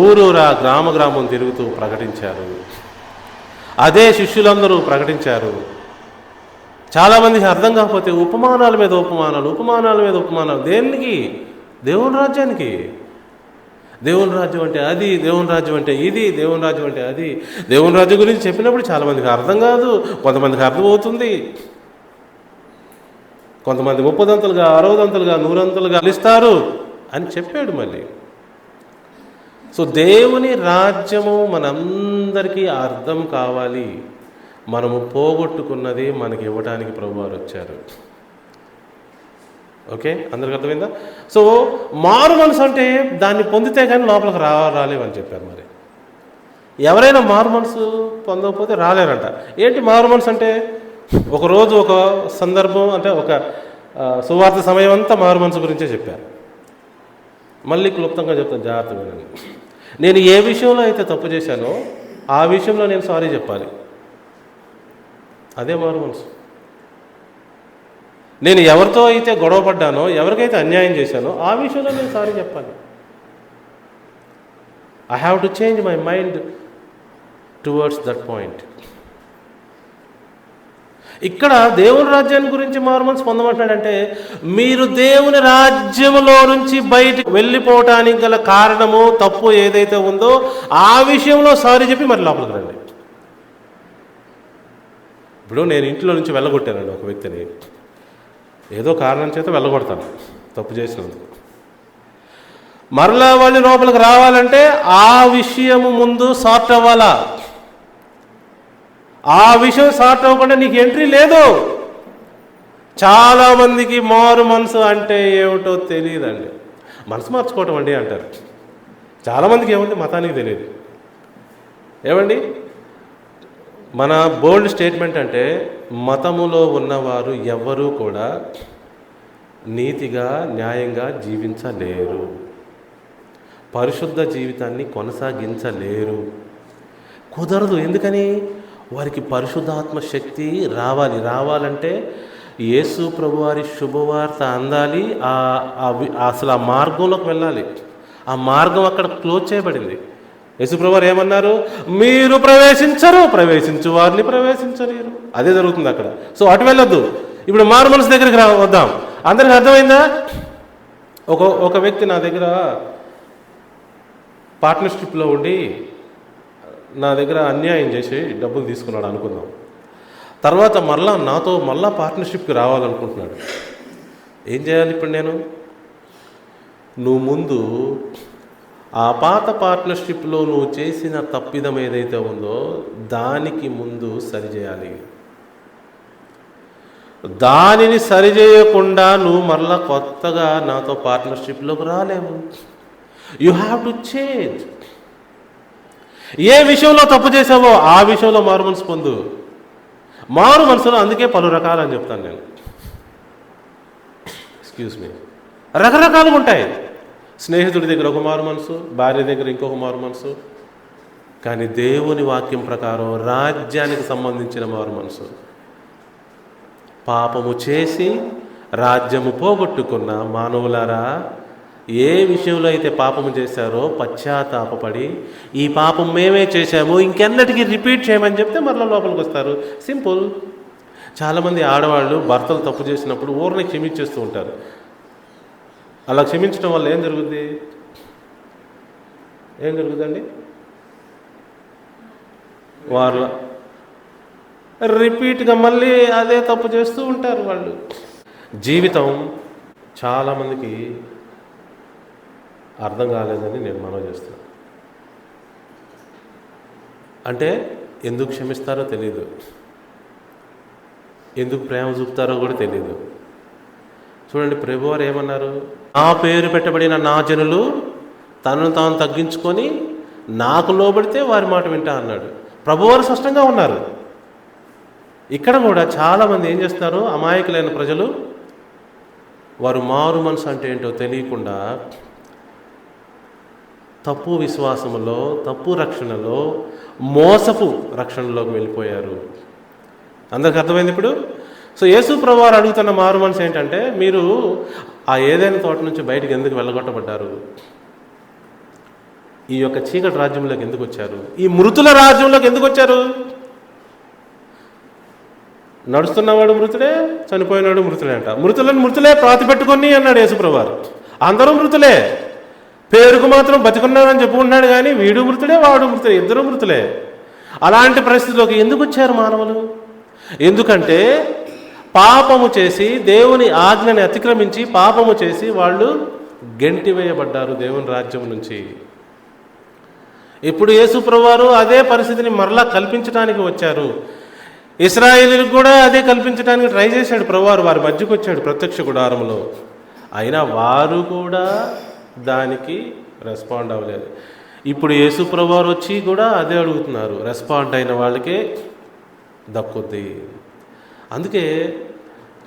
ఊరూరా గ్రామం తిరుగుతూ ప్రకటించారు. అదే శిష్యులందరూ ప్రకటించారు. చాలామందికి అర్థం కాకపోతే ఉపమానాల మీద ఉపమానాలు. దేనికి? దేవుని రాజ్యానికి. దేవుని రాజ్యం అంటే అది, దేవుని రాజ్యం అంటే ఇది, దేవుని రాజ్యం అంటే అది. దేవుని రాజ్యం గురించి చెప్పినప్పుడు చాలామందికి అర్థం కాదు, కొంతమందికి అర్థమవుతుంది. కొంతమంది 30 60 100 ఇస్తారు అని చెప్పాడు మళ్ళీ. సో దేవుని రాజ్యము మనందరికీ అర్థం కావాలి. మనము పోగొట్టుకున్నది మనకి ఇవ్వడానికి ప్రభువారు వచ్చారు. ఓకే, అందరికి అర్థమైందా? సో మారు మనసు అంటే దాన్ని పొందితే కానీ లోపలికి రాలేవని చెప్పారు. మరి ఎవరైనా మారు మనసు పొందకపోతే రాలేరంట. ఏంటి మారు మనసు అంటే? ఒకరోజు ఒక సందర్భం అంటే ఒక సువార్త సమయం అంతా మారు మనసు గురించే చెప్పారు. మళ్ళీ క్లుప్తంగా చెప్తాను, జాగ్రత్తగా. నేను ఏ విషయంలో అయితే తప్పు చేశానో ఆ విషయంలో నేను సారీ చెప్పాలి. అదే మారు మనసు. నేను ఎవరితో అయితే గొడవ పడ్డానో, ఎవరికైతే అన్యాయం చేశానో ఆ విషయంలో నేను సారీ చెప్పాలి. I have to change my mind towards that point. ఇక్కడ దేవుని రాజ్యాన్ని గురించి మారు మనసు పొందమంటాడంటే, మీరు దేవుని రాజ్యంలో నుంచి బయటకు వెళ్ళిపోవటానికి గల కారణము, తప్పు ఏదైతే ఉందో ఆ విషయంలో సారీ చెప్పి మరి లోపలికి రండి. ఇప్పుడు నేను ఇంట్లో నుంచి వెళ్ళగొట్టానండి ఒక వ్యక్తిని, ఏదో కారణం చేత వెళ్ళగొడతాను తప్పు చేసినందుకు. మరలా వాళ్ళు లోపలికి రావాలంటే ఆ విషయము ముందు సార్ట్ అవ్వాలా. ఆ విషయం సార్ట్ అవ్వకుండా నీకు ఎంట్రీ లేదు. చాలామందికి మారు మనసు అంటే ఏమిటో తెలియదండి. మనసు మార్చుకోవటం అండి అంటారు. చాలామందికి ఏముంది, మతానికి తెలియదు. ఏమండి, మన బోల్డ్ స్టేట్మెంట్ అంటే మతములో ఉన్నవారు ఎవ్వరూ కూడా నీతిగా న్యాయంగా జీవించలేరు, పరిశుద్ధ జీవితాన్ని కొనసాగించలేరు. కుదరదు. ఎందుకని? వారికి పరిశుద్ధాత్మ శక్తి రావాలంటే యేసు ప్రభువారి శుభవార్త అందాలి. అసలు ఆ మార్గంలోకి వెళ్ళాలి. ఆ మార్గం అక్కడ క్లోజ్ చేయబడింది. యేసు ప్రభువారు ఏమన్నారు? మీరు ప్రవేశించు వారిని ప్రవేశించలేరు. అదే జరుగుతుంది అక్కడ. సో అటు వెళ్ళొద్దు. ఇప్పుడు మారు మనసు దగ్గరికి వద్దాం. అందరికి అర్థమైందా? ఒక వ్యక్తి నా దగ్గర పార్ట్నర్షిప్లో ఉండి నా దగ్గర అన్యాయం చేసి డబ్బులు తీసుకున్నాడు అనుకుందాం. తర్వాత నాతో మళ్ళా పార్ట్నర్షిప్కి రావాలనుకుంటున్నాడు. ఏం చేయాలి ఇప్పుడు నేను? నువ్వు ముందు ఆ పాత పార్ట్నర్షిప్లో నువ్వు చేసిన తప్పిదం ఏదైతే ఉందో దానికి ముందు సరిచేయాలి. దానిని సరిచేయకుండా నువ్వు మరలా కొత్తగా నాతో పార్ట్నర్షిప్లోకి రాలేవు. You have to change. ఏ విషయంలో తప్పు చేసావో ఆ విషయంలో మారు మనసు పొందు. మారు మనసులో అందుకే పలు రకాలని చెప్తాను నేను. ఎక్స్క్యూజ్ మీ, రకరకాలుగా ఉంటాయి. స్నేహితుడి దగ్గర ఒక మారు మనసు, భార్య దగ్గర ఇంకొక మారు మనసు. కానీ దేవుని వాక్యం ప్రకారం రాజ్యానికి సంబంధించిన మారు మనసు, పాపము చేసి రాజ్యము పోగొట్టుకున్న మానవులారా, ఏ విషయంలో అయితే పాపము చేశారో పశ్చాత్తాపపడి ఈ పాపం మేమే చేశాము ఇంకెన్నటికీ రిపీట్ చేయమని చెప్తే మరలా లోపలికి వస్తారు. సింపుల్. చాలామంది ఆడవాళ్ళు భర్తలు తప్పు చేసినప్పుడు ఊరిని క్షమించేస్తూ ఉంటారు. అలా క్షమించడం వల్ల ఏం జరుగుతుందండి? వాళ్ళు రిపీట్గా మళ్ళీ అదే తప్పు చేస్తూ ఉంటారు వాళ్ళు. జీవితం చాలామందికి అర్థం కాలేదని నేను మనవి చేస్తున్నాను. అంటే ఎందుకు క్షమిస్తారో తెలియదు, ఎందుకు ప్రేమ చూపుతారో కూడా తెలియదు. చూడండి, ప్రభువారు ఏమన్నారు? నా పేరు పెట్టబడిన నా జనులు తనను తాను తగ్గించుకొని నాకు లోబడితే వారి మాట వింటా అన్నాడు. ప్రభువారు స్పష్టంగా ఉన్నారు. ఇక్కడ కూడా చాలామంది ఏం చేస్తున్నారు? అమాయకులైన ప్రజలు వారు మారు మనసు అంటే ఏంటో తెలియకుండా తప్పు విశ్వాసములో, తప్పు రక్షణలో, మోసపు రక్షణలోకి వెళ్ళిపోయారు. అందరికి అర్థమైంది ఇప్పుడు? సో యేసు ప్రభువారు అడుగుతున్న మారు మనసు ఏంటంటే, మీరు ఆ ఏదైనా తోట నుంచి బయటికి ఎందుకు వెళ్ళగొట్టబడ్డారు? ఈ యొక్క చీకటి రాజ్యంలోకి ఎందుకు వచ్చారు? ఈ మృతుల రాజ్యంలోకి ఎందుకు వచ్చారు? నడుస్తున్నవాడు మృతుడే, చనిపోయినాడు మృతుడే అంట. మృతులే ప్రాతి పెట్టుకొని అన్నాడు యేసు ప్రభువారు. అందరూ మృతులే, పేరుకు మాత్రం బతికున్నాడని చెప్పుకుంటున్నాడు. కానీ వీడు మృతుడే, వాడు మృతుడే, ఇద్దరు మృతులే. అలాంటి పరిస్థితిలోకి ఎందుకు వచ్చారు మానవులు? ఎందుకంటే పాపము చేసి, దేవుని ఆజ్ఞని అతిక్రమించి పాపము చేసి వాళ్ళు గెంటివేయబడ్డారు దేవుని రాజ్యం నుంచి. ఇప్పుడు యేసు ప్రభువారు అదే పరిస్థితిని మరలా కల్పించడానికి వచ్చారు. ఇశ్రాయేలీలకు కూడా అదే కల్పించడానికి ట్రై చేశాడు ప్రభువారు. వారి మధ్యకు వచ్చాడు ప్రత్యక్ష గుడారంలో. అయినా వారు కూడా దానికి రెస్పాండ్ అవ్వలేదు. ఇప్పుడు యేసు ప్రభువారు వచ్చి కూడా అదే అడుగుతున్నారు. రెస్పాండ్ అయిన వాళ్ళకే దక్కుద్ది. అందుకే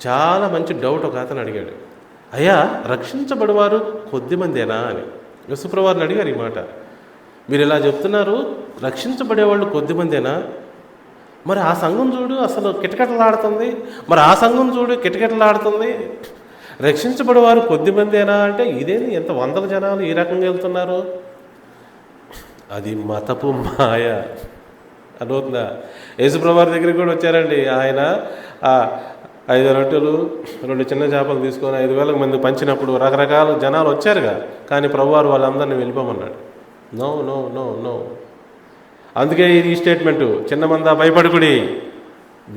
చాలా మంచి డౌట్ ఒక అతను అడిగాడు, అయ్యా రక్షించబడివారు కొద్దిమందేనా అని. యేసు ప్రభువారిని అడిగారు ఈ మాట. మీరు ఇలా చెప్తున్నారు, రక్షించబడేవాళ్ళు కొద్దిమందేనా? మరి ఆ సంఘం చూడు అసలు కిటకిటలాడుతుంది, మరి ఆ సంఘం చూడు కిటకిటలాడుతుంది. రక్షించబడేవారు కొద్దిమందేనా అంటే ఇదేంటి ఎంత వందల జనాలు ఈ రకంగా వెళ్తున్నారు? అది మతపు మాయ. అర్థవుతుందా? యేసు ప్రభువారి దగ్గరికి కూడా వచ్చారండి. ఆయన 5 రొట్టెలు 2 చిన్న చేపలు తీసుకొని 5,000 మంది పంచినప్పుడు రకరకాల జనాలు వచ్చారుగా. కానీ ప్రభువారు వాళ్ళందరినీ వెళ్ళిపోమన్నాడు. No no no no. అందుకే ఈ స్టేట్మెంటు, చిన్న మంద భయపడుకుడి,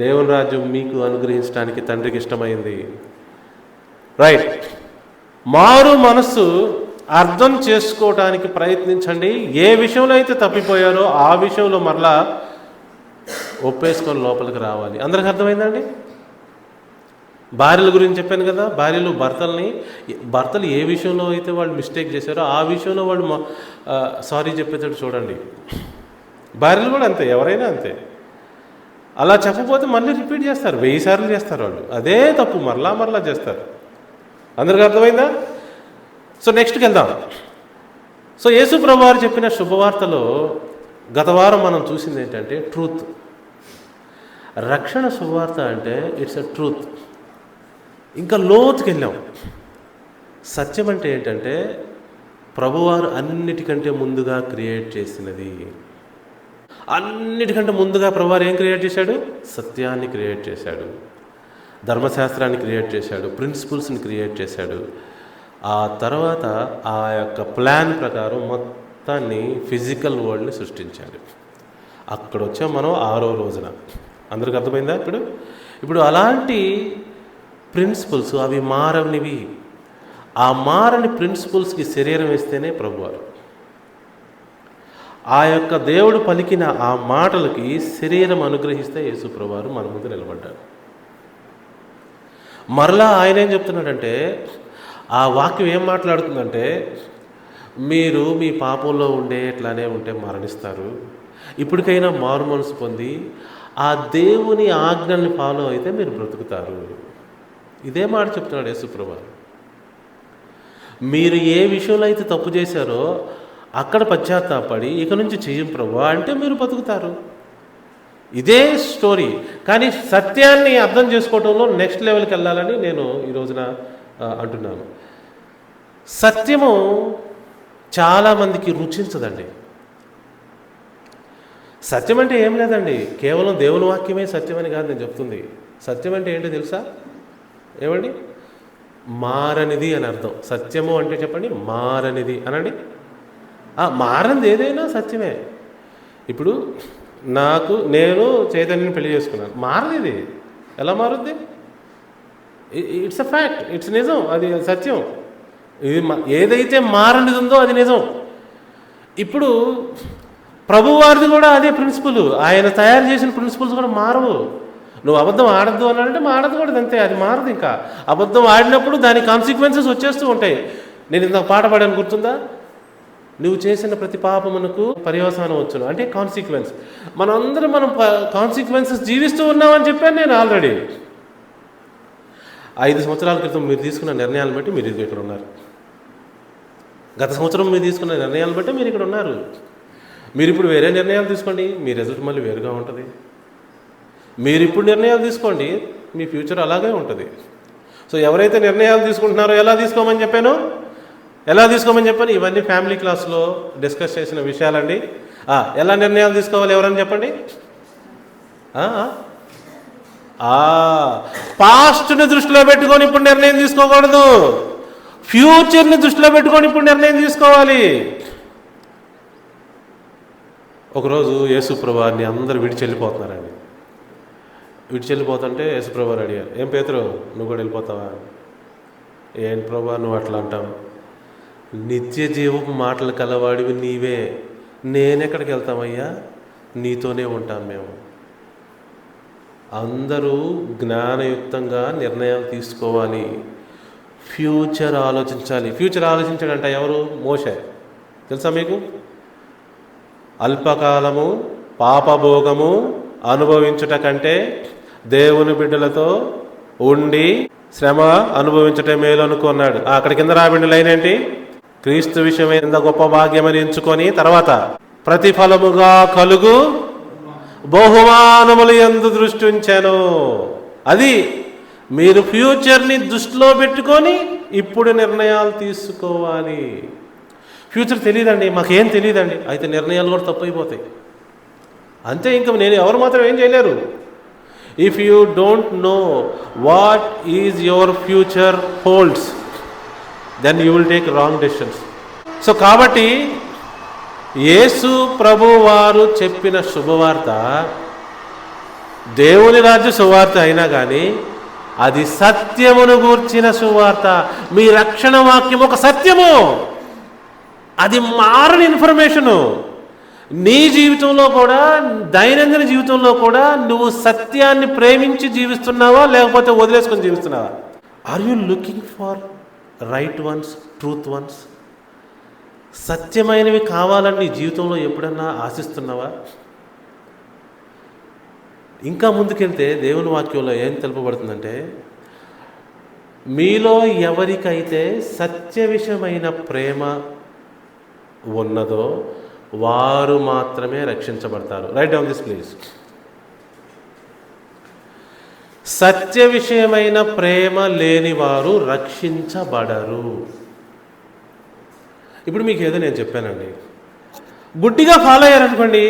దేవుని రాజ్యం మీకు అనుగ్రహించడానికి తండ్రికి ఇష్టమైంది. రైట్. మారు మనస్సు అర్థం చేసుకోవటానికి ప్రయత్నించండి. ఏ విషయంలో అయితే తప్పిపోయారో ఆ విషయంలో మరలా ఒప్పేసుకొని లోపలికి రావాలి. అందరికి అర్థమైందండి? భార్యల గురించి చెప్పాను కదా, భార్యలు భర్తలు ఏ విషయంలో అయితే వాళ్ళు మిస్టేక్ చేశారో ఆ విషయంలో వాళ్ళు సారీ చెప్పేటట్టు చూడండి. భార్యలు కూడా అంతే, ఎవరైనా అంతే. అలా చెప్పకపోతే మళ్ళీ రిపీట్ చేస్తారు, 1000 సార్లు చేస్తారు వాళ్ళు. అదే తప్పు మరలా చేస్తారు. అందరికి అర్థమైందా? సో నెక్స్ట్కి వెళ్దాం. సో యేసు ప్రభువు వారు చెప్పిన శుభవార్తలో గత వారం మనం చూసింది ఏంటంటే ట్రూత్. రక్షణ శుభవార్త అంటే ఇట్స్ అ ట్రూత్. ఇంకా లోతుకి వెళ్ళాం. సత్యం అంటే ఏంటంటే ప్రభువారు అన్నిటికంటే ముందుగా క్రియేట్ చేసినది. అన్నిటికంటే ముందుగా ప్రభువారు ఏం క్రియేట్ చేశాడు? సత్యాన్ని క్రియేట్ చేశాడు, ధర్మశాస్త్రాన్ని క్రియేట్ చేశాడు, ప్రిన్సిపల్స్ని క్రియేట్ చేశాడు. ఆ తర్వాత ఆ యొక్క ప్లాన్ ప్రకారం మొత్తాన్ని ఫిజికల్ వరల్డ్ని సృష్టించాడు. అక్కడ వచ్చాం మనం 6వ రోజున. అందరికి అర్థమైందా? ఇప్పుడు అలాంటి ప్రిన్సిపల్స్ అవి మారనివి. ఆ మారని ప్రిన్సిపల్స్కి శరీరం వేస్తేనే ప్రభువారు. ఆ యొక్క దేవుడు పలికిన ఆ మాటలకి శరీరం అనుగ్రహిస్తే యేసు ప్రభువారు మన ముందు నిలబడ్డాడు. మరలా ఆయన ఏం చెప్తున్నాడంటే, ఆ వాక్యం ఏం మాట్లాడుతుందంటే, మీరు మీ పాపంలో ఇట్లానే ఉంటే మరణిస్తారు, ఇప్పటికైనా మారు మనసు పొంది ఆ దేవుని ఆజ్ఞల్ని ఫాలో అయితే మీరు బ్రతుకుతారు. ఇదే మాట చెప్తున్నాడు యేసు ప్రభువారు. మీరు ఏ విషయంలో అయితే తప్పు చేశారో అక్కడ పశ్చాత్తాపడి ఇక నుంచి చెయ్యం ప్రభువా అంటే మీరు బతుకుతారు. ఇదే స్టోరీ. కానీ సత్యాన్ని అర్థం చేసుకోవడంలో నెక్స్ట్ లెవెల్కి వెళ్ళాలని నేను ఈ రోజున అంటున్నాను. సత్యము చాలామందికి రుచించదండి. సత్యం అంటే ఏం లేదండి, కేవలం దేవుని వాక్యమే సత్యమని కాదు నేను చెప్తుంది. సత్యం అంటే ఏంటో తెలుసా? ఏమండి? మారనిది అని అర్థం. సత్యము అంటే చెప్పండి, మారనిది అనండి. మారనిది ఏదైనా సత్యమే. ఇప్పుడు నేను చైతన్యని పెళ్లి చేసుకున్నాను, మారనిది. ఎలా మారుద్ది? ఇట్స్ అ ఫ్యాక్ట్, ఇట్స్ నిజం, అది సత్యం. ఇది ఏదైతే మారనిది ఉందో అది నిజం. ఇప్పుడు ప్రభువారిది కూడా అదే ప్రిన్సిపల్. ఆయన తయారు చేసిన ప్రిన్సిపల్స్ కూడా మారవు. నువ్వు అబద్ధం ఆడద్దు అని అంటే ఆడద్దు కూడా అంతే, అది మారదు. ఇంకా అబద్ధం ఆడినప్పుడు దాని కాన్సిక్వెన్సెస్ వచ్చేస్తూ ఉంటాయి. నేను ఇంత పాట పాడాను, గుర్తుందా? నువ్వు చేసిన ప్రతి పాపమునకు పర్యవసానం వచ్చును అంటే కాన్సిక్వెన్స్. మనం కాన్సిక్వెన్సెస్ జీవిస్తూ ఉన్నామని చెప్పాను నేను ఆల్రెడీ. 5 సంవత్సరాల క్రితం మీరు తీసుకున్న నిర్ణయాలను బట్టి మీరు ఇక్కడ ఉన్నారు. గత సంవత్సరం మీరు తీసుకున్న నిర్ణయాలను బట్టి మీరు ఇక్కడ ఉన్నారు. మీరు ఇప్పుడు వేరే నిర్ణయాలు తీసుకోండి, మీ రిజల్ట్ మళ్ళీ వేరుగా ఉంటుంది. మీరు ఇప్పుడు నిర్ణయాలు తీసుకోండి, మీ ఫ్యూచర్ అలాగే ఉంటుంది. సో ఎవరైతే నిర్ణయాలు తీసుకుంటున్నారో ఎలా తీసుకోమని చెప్పాను? ఇవన్నీ ఫ్యామిలీ క్లాస్లో డిస్కస్ చేసిన విషయాలండి. ఎలా నిర్ణయాలు తీసుకోవాలి ఎవరని చెప్పండి. పాస్ట్ని దృష్టిలో పెట్టుకొని ఇప్పుడు నిర్ణయం తీసుకోకూడదు, ఫ్యూచర్ని దృష్టిలో పెట్టుకొని ఇప్పుడు నిర్ణయం తీసుకోవాలి. ఒకరోజు యేసుప్రభువారిని అందరూ విడిచెళ్ళిపోతున్నారండి. విడిచెళ్ళిపోతుంటే యేసుప్రభువారు అడిగారు, ఏం పేతురు నువ్వు కూడా వెళ్ళిపోతావా? ఏంటి ప్రభా నువ్వు అట్లా అంటావు? నిత్య జీవపు మాటలు కలవాడివి నీవే, నేనెక్కడికి వెళ్తామయ్యా? నీతోనే ఉంటాం మేము. అందరూ జ్ఞానయుక్తంగా నిర్ణయాలు తీసుకోవాలి, ఫ్యూచర్ ఆలోచించాలి. ఫ్యూచర్ ఆలోచించాడంట ఎవరు? మోషే. తెలుసా మీకు? అల్పకాలము పాపభోగము అనుభవించుట కంటే దేవుని బిడ్డలతో ఉండి శ్రమ అనుభవించటే మేలు అనుకున్నాడు. అక్కడ కింద రాబడిన లైన్ ఏంటి? క్రీస్తు విషయమైన గొప్ప భాగ్యమని ఎంచుకొని తర్వాత ప్రతిఫలముగా కలుగు బహుమానములు యందు దృష్టి ఉంచాను. అది మీరు ఫ్యూచర్ని దృష్టిలో పెట్టుకొని ఇప్పుడు నిర్ణయాలు తీసుకోవాలి. ఫ్యూచర్ తెలియదండి, మాకేం తెలియదండి, అయితే నిర్ణయాలు కూడా తప్పు అయిపోతాయి అంతే. ఇంకా ఎవరు మాత్రం ఏం చేయలేరు. If you don't know what is your future holds, then you will take wrong decisions. So కాబట్టి యేసు ప్రభు వారు చెప్పిన శుభవార్త దేవుని రాజ్య సువార్త అయినా కానీ అది సత్యమును గూర్చిన సువార్త. మీ రక్షణ వాక్యం ఒక సత్యము, అది మారని ఇన్ఫర్మేషను. నీ జీవితంలో కూడా, దైనందిన జీవితంలో కూడా నువ్వు సత్యాన్ని ప్రేమించి జీవిస్తున్నావా, లేకపోతే వదిలేసుకొని జీవిస్తున్నావా? Are you looking for right ones, truth ones? సత్యమైనవి కావాలని నీ జీవితంలో ఎప్పుడన్నా ఆశిస్తున్నావా? ఇంకా ముందుకెళ్తే దేవుని వాక్యంలో ఏం తెలుపబడుతుందంటే, మీలో ఎవరికైతే సత్య విషయమైన ప్రేమ ఉన్నదో వారు మాత్రమే రక్షించబడతారు. Write down this please. సత్య విషయమైన ప్రేమ లేని వారు రక్షించబడరు. ఇప్పుడు మీకు ఏదో నేను చెప్పానండి, గుడ్డిగా ఫాలో అయ్యారనుకోండి,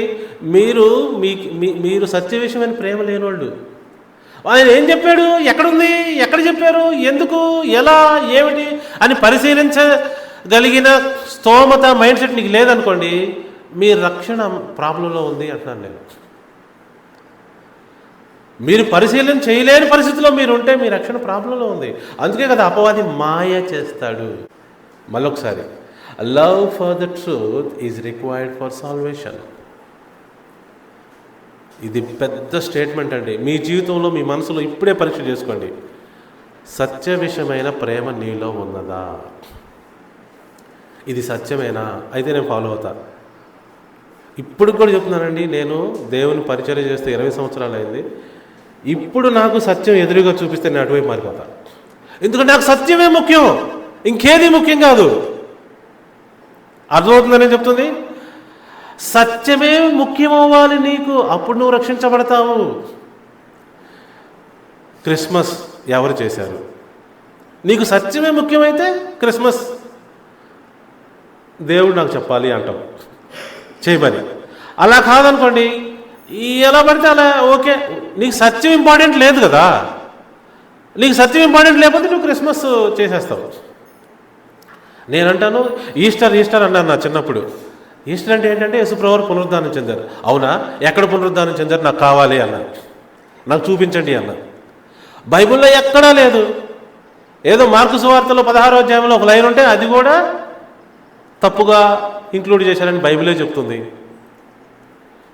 మీరు సత్య విషయమైన ప్రేమ లేనివాళ్ళు. ఆయన ఏం చెప్పాడు, ఎక్కడుంది, ఎక్కడ చెప్పారు, ఎందుకు, ఎలా, ఏమిటి అని పరిశీలించగలిగిన స్తోమత, మైండ్ సెట్ నీకు లేదనుకోండి, మీ రక్షణ ప్రాబ్లంలో ఉంది అంటున్నాను నేను. మీరు పరిశీలన చేయలేని పరిస్థితిలో మీరు ఉంటే మీ రక్షణ ప్రాబ్లంలో ఉంది. అందుకే కదా అపవాది మాయ చేస్తాడు. మళ్ళొకసారి, love for the truth is required for salvation. ఇది పెద్ద స్టేట్మెంట్ అండి. మీ జీవితంలో, మీ మనసులో ఇప్పుడే పరీక్ష చేసుకోండి. సత్య విషయమైన ప్రేమ నీలో ఉన్నదా? ఇది సత్యమేనా? అయితే నేను ఫాలో అవుతా. ఇప్పుడు కూడా చెప్తున్నానండి, నేను దేవుని పరిచర్య చేస్తే 20 సంవత్సరాలు అయింది. ఇప్పుడు నాకు సత్యం ఎదురుగా చూపిస్తే నేను అటువైపు మారిపోతా. ఎందుకంటే నాకు సత్యమే ముఖ్యం, ఇంకేది ముఖ్యం కాదు. అర్థమవుతుందనే చెప్తుంది. సత్యమే ముఖ్యమవ్వాలి నీకు, అప్పుడు నువ్వు రక్షించబడతావు. క్రిస్మస్ ఎవరు చేశారు? నీకు సత్యమే ముఖ్యమైతే క్రిస్మస్ దేవుడు నాకు చెప్పాలి అంటావు, చేయమని. అలా కాదనుకోండి, ఎలా పడితే అలా ఓకే. నీకు సత్యం ఇంపార్టెంట్ లేదు కదా. నీకు సత్యం ఇంపార్టెంట్ లేకపోతే నువ్వు క్రిస్మస్ చేసేస్తావు. నేనంటాను ఈస్టర్ అన్నాను నా చిన్నప్పుడు. ఈస్టర్ అంటే ఏంటంటే యేసుప్రభువు పునరుద్ధానం చెందారు. అవునా, ఎక్కడ పునరుద్ధానం చెందారు, నాకు కావాలి అన్నాను, నాకు చూపించండి అన్నాను. బైబిల్లో ఎక్కడా లేదు. ఏదో మార్కు సువార్తలో 16వ అధ్యాయంలో ఒక లైన్ ఉంటే అది కూడా తప్పుగా ఇంక్లూడ్ చేశారని బైబిలే చెప్తుంది.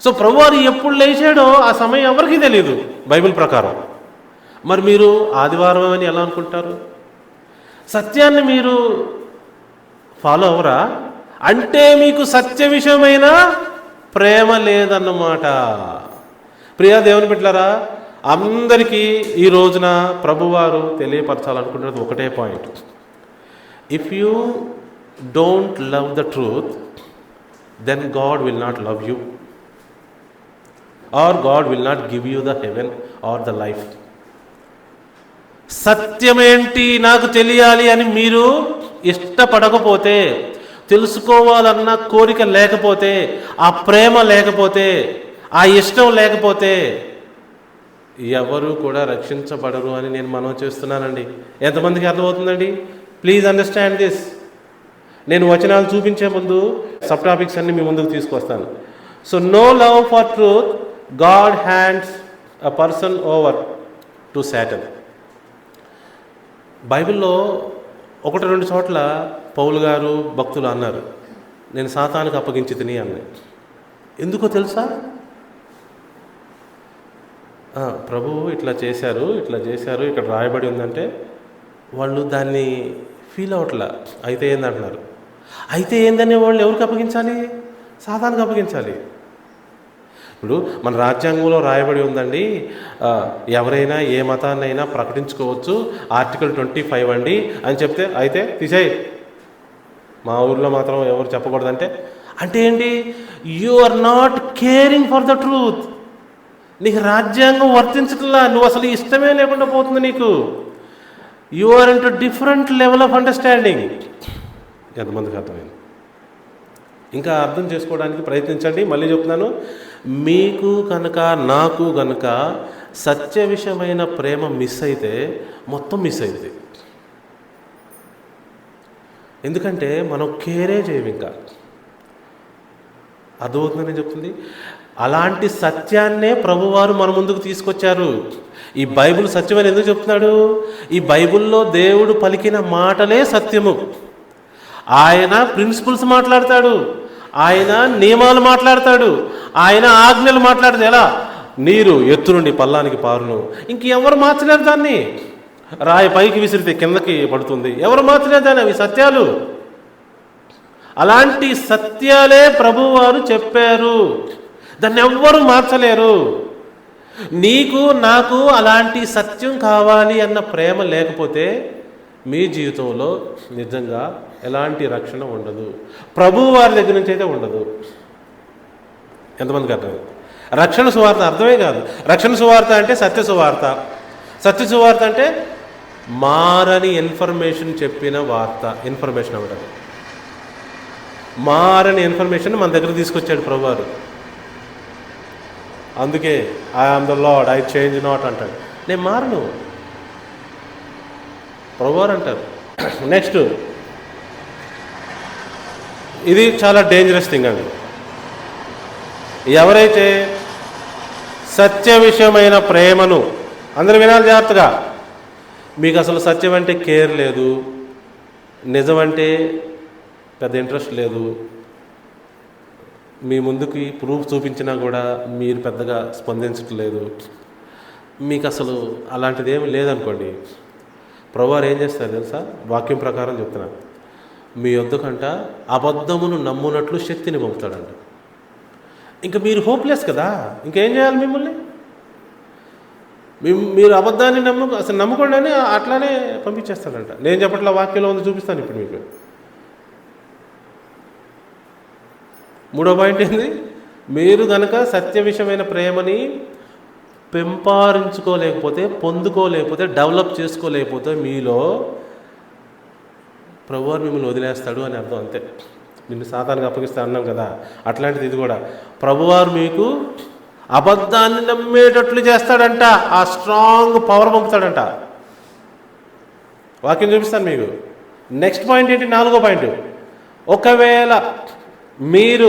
సో ప్రభువారు ఎప్పుడు లేచాడో ఆ సమయం ఎవరికీ తెలియదు బైబిల్ ప్రకారం. మరి మీరు ఆదివారం అని ఎలా అనుకుంటారు? సత్యాన్ని మీరు ఫాలో అవరా అంటే మీకు సత్య విషయమైన ప్రేమ లేదన్నమాట. ప్రియా దేవుని బిడ్డలారా, అందరికీ ఈ రోజున ప్రభువారు తెలియపరచాలనుకుంటున్నది ఒకటే point. If you don't love the truth, then God will not love you, or God will not give you the heaven or the life. సత్యమేంటి నాకు తెలియాలి అని మీరు ఇష్టపడకపోతే, తెలుసుకోవాలన్న కోరిక లేకపోతే, ఆ ప్రేమ లేకపోతే, ఆ ఇష్టం లేకపోతే ఎవరు కూడా రక్షించబడరు అని నేను మనవి చేస్తున్నానండి. ఎంతమందికి అర్థమవుతుందండి? Please understand this. నేను వచనాలు చూపించే ముందు సబ్ టాపిక్స్ అన్ని మీ ముందుకు తీసుకొస్తాను. So no love for truth, God hands a person over to Satan. బైబిల్లో 1-2 చోట్ల పౌలు గారు భక్తులు అన్నారు, నేను సాతానుకు అప్పగించి తిని అన్నాడు. ఎందుకో తెలుసా? ప్రభువు ఇట్లా చేశారు, ఇక్కడ రాయబడి ఉందంటే వాళ్ళు దాన్ని ఫీల్ అవట్లా. అయితే ఏందంటున్నారు? అయితే ఏందనే వాళ్ళు ఎవరికి అప్పగించాలి? సాతానుకు అప్పగించాలి. ఇప్పుడు మన రాజ్యాంగంలో రాయబడి ఉందండి, ఎవరైనా ఏ మతాన్నైనా ప్రకటించుకోవచ్చు, ఆర్టికల్ 25 అండి అని చెప్తే, అయితే తీసేయి, మా ఊర్లో మాత్రం ఎవరు చెప్పకూడదంటే, అంటే ఏంటి? You are not caring for the truth. నీకు రాజ్యాంగం వర్తించట్లా, నువ్వు అసలు ఇష్టమే లేకుండా పోతుంది నీకు. You are into different level of understanding. ఎంతమందికి అర్థమైంది? ఇంకా అర్థం చేసుకోవడానికి ప్రయత్నించండి. మళ్ళీ చెప్తున్నాను, మీకు కనుక నాకు కనుక సత్య విషయమైన ప్రేమ మిస్ అయితే మొత్తం మిస్ అయింది. ఎందుకంటే మనం కేరే చేయము. ఇంకా అర్థమవుతుందని చెప్తుంది. అలాంటి సత్యాన్నే ప్రభువారు మన ముందుకు తీసుకొచ్చారు. ఈ బైబిల్ సత్యమని ఎందుకు చెప్తున్నాడు? ఈ బైబిల్లో దేవుడు పలికిన మాటలే సత్యము. ఆయన ప్రిన్సిపల్స్ మాట్లాడతాడు, ఆయన నియమాలు మాట్లాడతాడు, ఆయన ఆజ్ఞలు మాట్లాడితే ఎలా? నీరు ఎత్తు నుండి పల్లానికి పారును. ఇంకెవరు మార్చలేరు దాన్ని. రాయి పైకి విసిరితే కిందకి పడుతుంది. ఎవరు మార్చలేరు దాన్ని. అవి సత్యాలు. అలాంటి సత్యాలే ప్రభువారు చెప్పారు. దాన్ని ఎవ్వరూ మార్చలేరు. నీకు నాకు అలాంటి సత్యం కావాలి అన్న ప్రేమ లేకపోతే మీ జీవితంలో నిజంగా ఎలాంటి రక్షణ ఉండదు. ప్రభువు వారి దగ్గర నుంచి అయితే ఉండదు. ఎంతమందికి అర్థం? రక్షణ సువార్త అర్థమే కాదు. రక్షణ సువార్త అంటే సత్య సువార్త. సత్య సువార్త అంటే మారని ఇన్ఫర్మేషన్ చెప్పిన వార్త. ఇన్ఫర్మేషన్ అవ్వడం, మారని ఇన్ఫర్మేషన్ మన దగ్గర తీసుకొచ్చాడు ప్రభువారు. అందుకే I am the Lord, I change not అంటాడు. నేను మారను, ప్రభువారు అంటారు. నెక్స్ట్, ఇది చాలా డేంజరస్ థింగ్ అండి. ఎవరైతే సత్య విషయమైన ప్రేమను, అందరూ వినాలి జాగ్రత్తగా, మీకు అసలు సత్యం అంటే కేర్ లేదు, నిజం అంటే పెద్ద ఇంట్రెస్ట్ లేదు, మీ ముందుకి ప్రూఫ్ చూపించినా కూడా మీరు పెద్దగా స్పందించట్లేదు, మీకు అసలు అలాంటిది ఏమి లేదనుకోండి, ప్రభువారు ఏం చేస్తారు తెలుసా? వాక్యం ప్రకారం చెప్తున్నా, మీ వద్దకంట అబద్ధమును నమ్మునట్లు శక్తిని పంపుతాడంట. ఇంకా మీరు హోప్లెస్ కదా, ఇంకేం చేయాలి మిమ్మల్ని? మీరు అబద్ధాన్ని అసలు నమ్ముకోండి అని అట్లానే పంపించేస్తాడంట. నేను చెప్పట్లా, వాక్యంలో ఉంది, చూపిస్తాను ఇప్పుడు మీకు. మూడో పాయింట్ ఏంది? మీరు కనుక సత్య విషయమైన ప్రేమని పెంపొందించుకోలేకపోతే, పొందుకోలేకపోతే, డెవలప్ చేసుకోలేకపోతే మీలో ప్రభువారు మిమ్మల్ని వదిలేస్తాడు అని అర్థం. అంతే. నిన్ను సాతానికి అప్పగిస్తా అన్నాం కదా, అట్లాంటిది ఇది కూడా. ప్రభువారు మీకు అబద్ధాన్ని నమ్మేటట్లు చేస్తాడంట. ఆ స్ట్రాంగ్ పవర్ పంపుతాడంట. వాక్యం చూపిస్తాను మీకు. నెక్స్ట్ పాయింట్ ఏంటి? 4వ పాయింట్. ఒకవేళ మీరు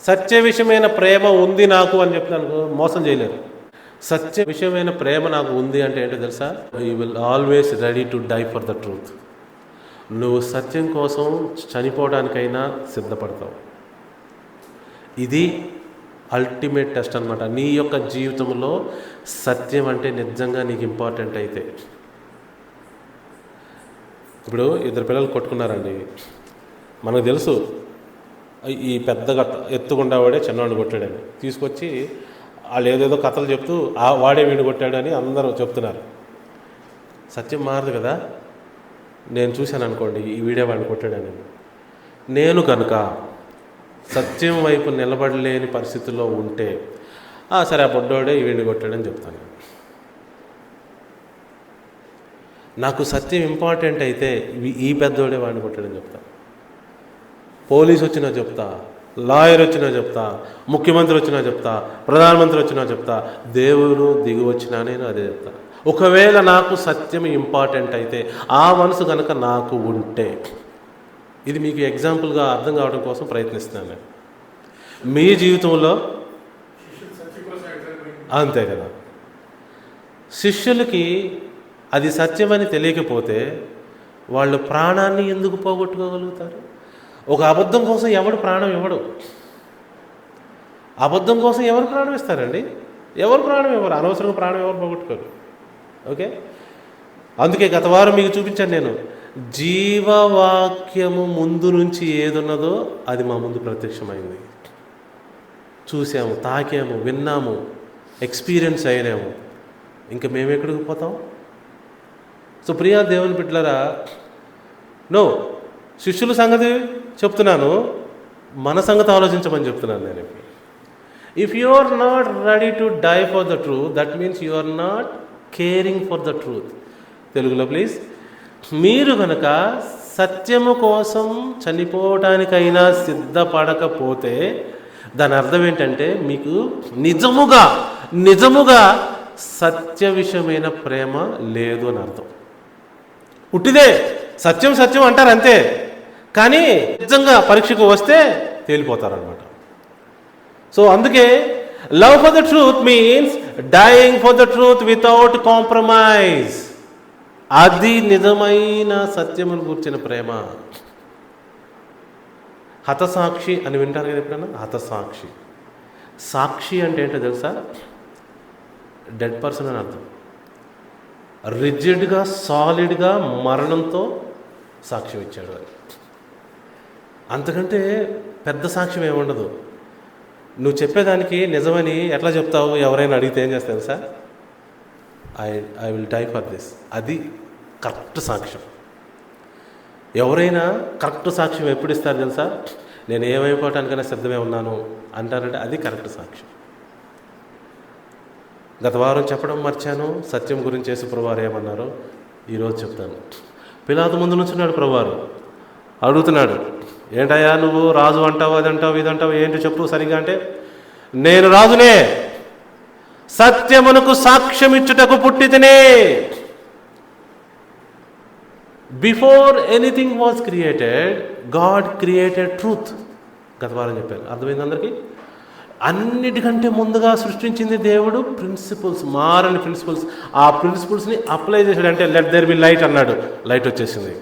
సత్య విషయమైన ప్రేమ ఉంది నాకు అని చెప్తాను, మోసం చేయలేరు. సత్య విషయమైన ప్రేమ నాకు ఉంది అంటే ఏంటో తెలుసా? You will always ready to die for the truth. నువ్వు సత్యం కోసం చనిపోవడానికైనా సిద్ధపడతావు. ఇది అల్టిమేట్ టెస్ట్ అనమాట. నీ యొక్క జీవితంలో సత్యం అంటే నిజంగా నీకు ఇంపార్టెంట్ అయితే. ఇప్పుడు 2 పిల్లలు కొట్టుకున్నారండి, మనకు తెలుసు ఈ పెద్దగా ఎత్తుకుండేవాడే చిన్నవాడిని కొట్టాడని. తీసుకొచ్చి వాళ్ళు ఏదేదో కథలు చెప్తూ వాడే వీడిని కొట్టాడని అందరూ చెప్తున్నారు. సత్యం మారదు కదా. నేను చూశాను అనుకోండి, ఈ వీడే వాడిని కొట్టాడని. నేను కనుక సత్యం వైపు నిలబడలేని పరిస్థితుల్లో ఉంటే, సరే ఆ బొడ్డోడే ఈ వీడిని కొట్టాడని చెప్తాను. నాకు సత్యం ఇంపార్టెంట్ అయితే ఈ పెద్దోడే వాడిని కొట్టాడని చెప్తాను. పోలీసు వచ్చినా చెప్తా, లాయర్ వచ్చినా చెప్తా, ముఖ్యమంత్రి వచ్చినా చెప్తా, ప్రధానమంత్రి వచ్చినా చెప్తా, దేవుడు దిగి వచ్చినా నేను అదే చెప్తా. ఒకవేళ నాకు సత్యం ఇంపార్టెంట్ అయితే, ఆ మనసు కనుక నాకు ఉంటే, ఇది మీకు ఎగ్జాంపుల్గా అర్థం కావడం కోసం ప్రయత్నిస్తున్నాను నేను. మీ జీవితంలో అంతే కదా. శిష్యులకి అది సత్యమని తెలియకపోతే వాళ్ళు ప్రాణాన్ని ఎందుకు పోగొట్టుకోగలుగుతారు? ఒక అబద్ధం కోసం ఎవడు ప్రాణం ఇవ్వడు. అబద్ధం కోసం ఎవరు ప్రాణం ఇస్తారండి? ఎవరు ప్రాణం ఇవ్వరు. అనవసరంగా ప్రాణం ఎవరు పోగొట్టుకోరు. ఓకే, అందుకే గత వారం మీకు చూపించాను నేను. జీవవాక్యము ముందు నుంచి ఏదున్నదో అది మా ముందు ప్రత్యక్షమైంది. చూసాము, తాకాము, విన్నాము, ఎక్స్పీరియన్స్ అయినాము. ఇంకా మేము ఎక్కడికి పోతాం? సో ప్రియా దేవుని బిడ్డలారా, శిష్యుల సంగతి చెప్తున్నాను, మన సంగతి ఆలోచించమని చెప్తున్నాను నేను. If you are not ready to die for the truth, that means you are not caring for the truth. తెలుగులో ప్లీజ్. మీరు కనుక సత్యము కోసం చనిపోవటానికైనా సిద్ధపడకపోతే దాని అర్థం ఏంటంటే మీకు నిజముగా సత్య విషయమైన ప్రేమ లేదు అని అర్థం. పుట్టిదే సత్యం అంటారు అంతే, కానీ నిజంగా పరీక్షకు వస్తే తేలిపోతారనమాట. సో అందుకే love for the truth means dying for the truth without compromise. అది నిజమైన సత్యమును కూర్చిన ప్రేమ. హతసాక్షి అని వింటారు కదా ఎప్పుడైనా? హతసాక్షి. సాక్షి అంటే ఏంటో తెలుసా? డెడ్ పర్సన్ అని అర్థం. రిజిడ్గా, సాలిడ్గా మరణంతో సాక్ష్యం ఇచ్చాడు అని. అంతకంటే పెద్ద సాక్ష్యం ఏముండదు. నువ్వు చెప్పేదానికి నిజమని ఎట్లా చెప్తావు? ఎవరైనా అడిగితే ఏం చేస్తావు sir? I will die for this. అది కరెక్ట్ సాక్ష్యం. ఎవరైనా కరెక్ట్ సాక్ష్యం ఎప్పుడు ఇస్తారు తెలుసా? నేను ఏమైపోవటానికైనా సిద్ధమే ఉన్నాను అంటారంటే అది కరెక్ట్ సాక్ష్యం. గత వారం చెప్పడం మర్చాను, సత్యం గురించి యేసు ప్రభువారు ఏమన్నారో ఈరోజు చెప్తాను. పిలాతు ముందు నుంచున్నాడు ప్రభువారు, అడుగుతున్నాడు, ఏంటయ్యా నువ్వు రాజు అంటావు, అది అంటావు, ఇది అంటావు, ఏంటి చెప్పు సరిగా అంటే, నేను రాజునే, సత్యమునకు సాక్ష్యం ఇచ్చుటకు పుట్టి తినే. Before anything was created God created truth. గత వారం చెప్పాను, అర్థమైంది అందరికీ? అన్నిటికంటే ముందుగా సృష్టించింది దేవుడు ప్రిన్సిపల్స్, మారని ప్రిన్సిపల్స్. ఆ ప్రిన్సిపల్స్ని అప్లై చేశాడు. అంటే లెట్ దేర్ బి లైట్ అన్నాడు, లైట్ వచ్చేసింది.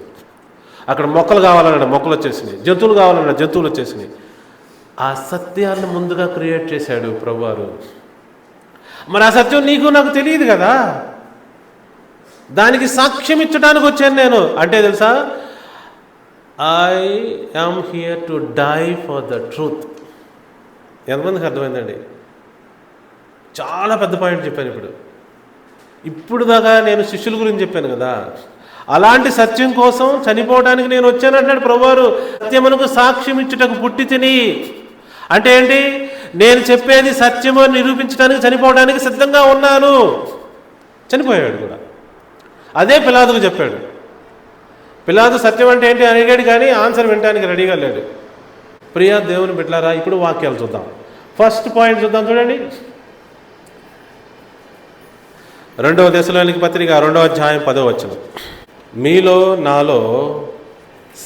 అక్కడ మొక్కలు కావాలన్నాడు, మొక్కలు వచ్చేసినాయి. జంతువులు కావాలన్నాడు, జంతువులు వచ్చేసినాయి. ఆ సత్యాన్ని ముందుగా క్రియేట్ చేశాడు ప్రభువారు. మరి ఆ సత్యం నీకు నాకు తెలియదు కదా, దానికి సాక్ష్యం ఇచ్చడానికి వచ్చాను నేను. అంటే తెలుసా, I am here to die for the truth. ఎంతమందికి అర్థమైందండి? చాలా పెద్ద పాయింట్ చెప్పాను. ఇప్పుడు దాకా నేను శిష్యుల గురించి చెప్పాను కదా, అలాంటి సత్యం కోసం చనిపోవడానికి నేను వచ్చాను అంటాడు ప్రభువారు. సత్యమునకు సాక్ష్యం ఇచ్చుటకు పుట్టి తిని అంటే ఏంటి? నేను చెప్పేది సత్యము నిరూపించడానికి చనిపోవడానికి సిద్ధంగా ఉన్నాను. చనిపోయాడు కూడా. అదే పిలాతుకు చెప్పాడు. పిలాతు సత్యం అంటే ఏంటి అడిగాడు, కానీ ఆన్సర్ వినడానికి రెడీగా లేడు. ప్రియా దేవుని బిడ్డలారా, ఇప్పుడు వాక్యాలు చూద్దాం. ఫస్ట్ పాయింట్ చూద్దాం, చూడండి. 2వ దశలోనికి పత్రిక 2వ అధ్యాయం 10వ వచనం. మీలో నాలో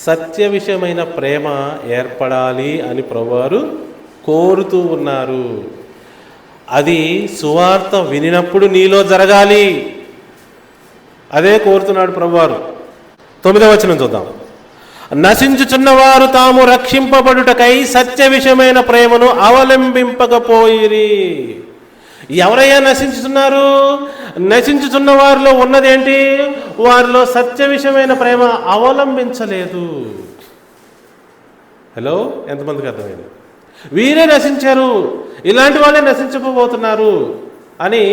సత్య విషయమైన ప్రేమ ఏర్పడాలి అని ప్రభువారు కోరుతూ ఉన్నారు. అది సువార్త వినినప్పుడు నీలో జరగాలి. అదే కోరుతున్నాడు ప్రభువారు. 9వ వచనం చూద్దాం. నశించుచున్నవారు తాము రక్షింపబడుటకై సత్య విషయమైన ప్రేమను అవలంబింపకపోయిరి. ఎవరయ్యా నశించుతున్నారు? నశించుతున్న వారిలో ఉన్నదేంటి? వారిలో సత్య విషయమైన ప్రేమ అవలంబించలేదు. హలో, ఎంతమందికి అర్థమైంది? వీరే నశించారు, ఇలాంటి వాళ్ళే నశించబోతున్నారు అని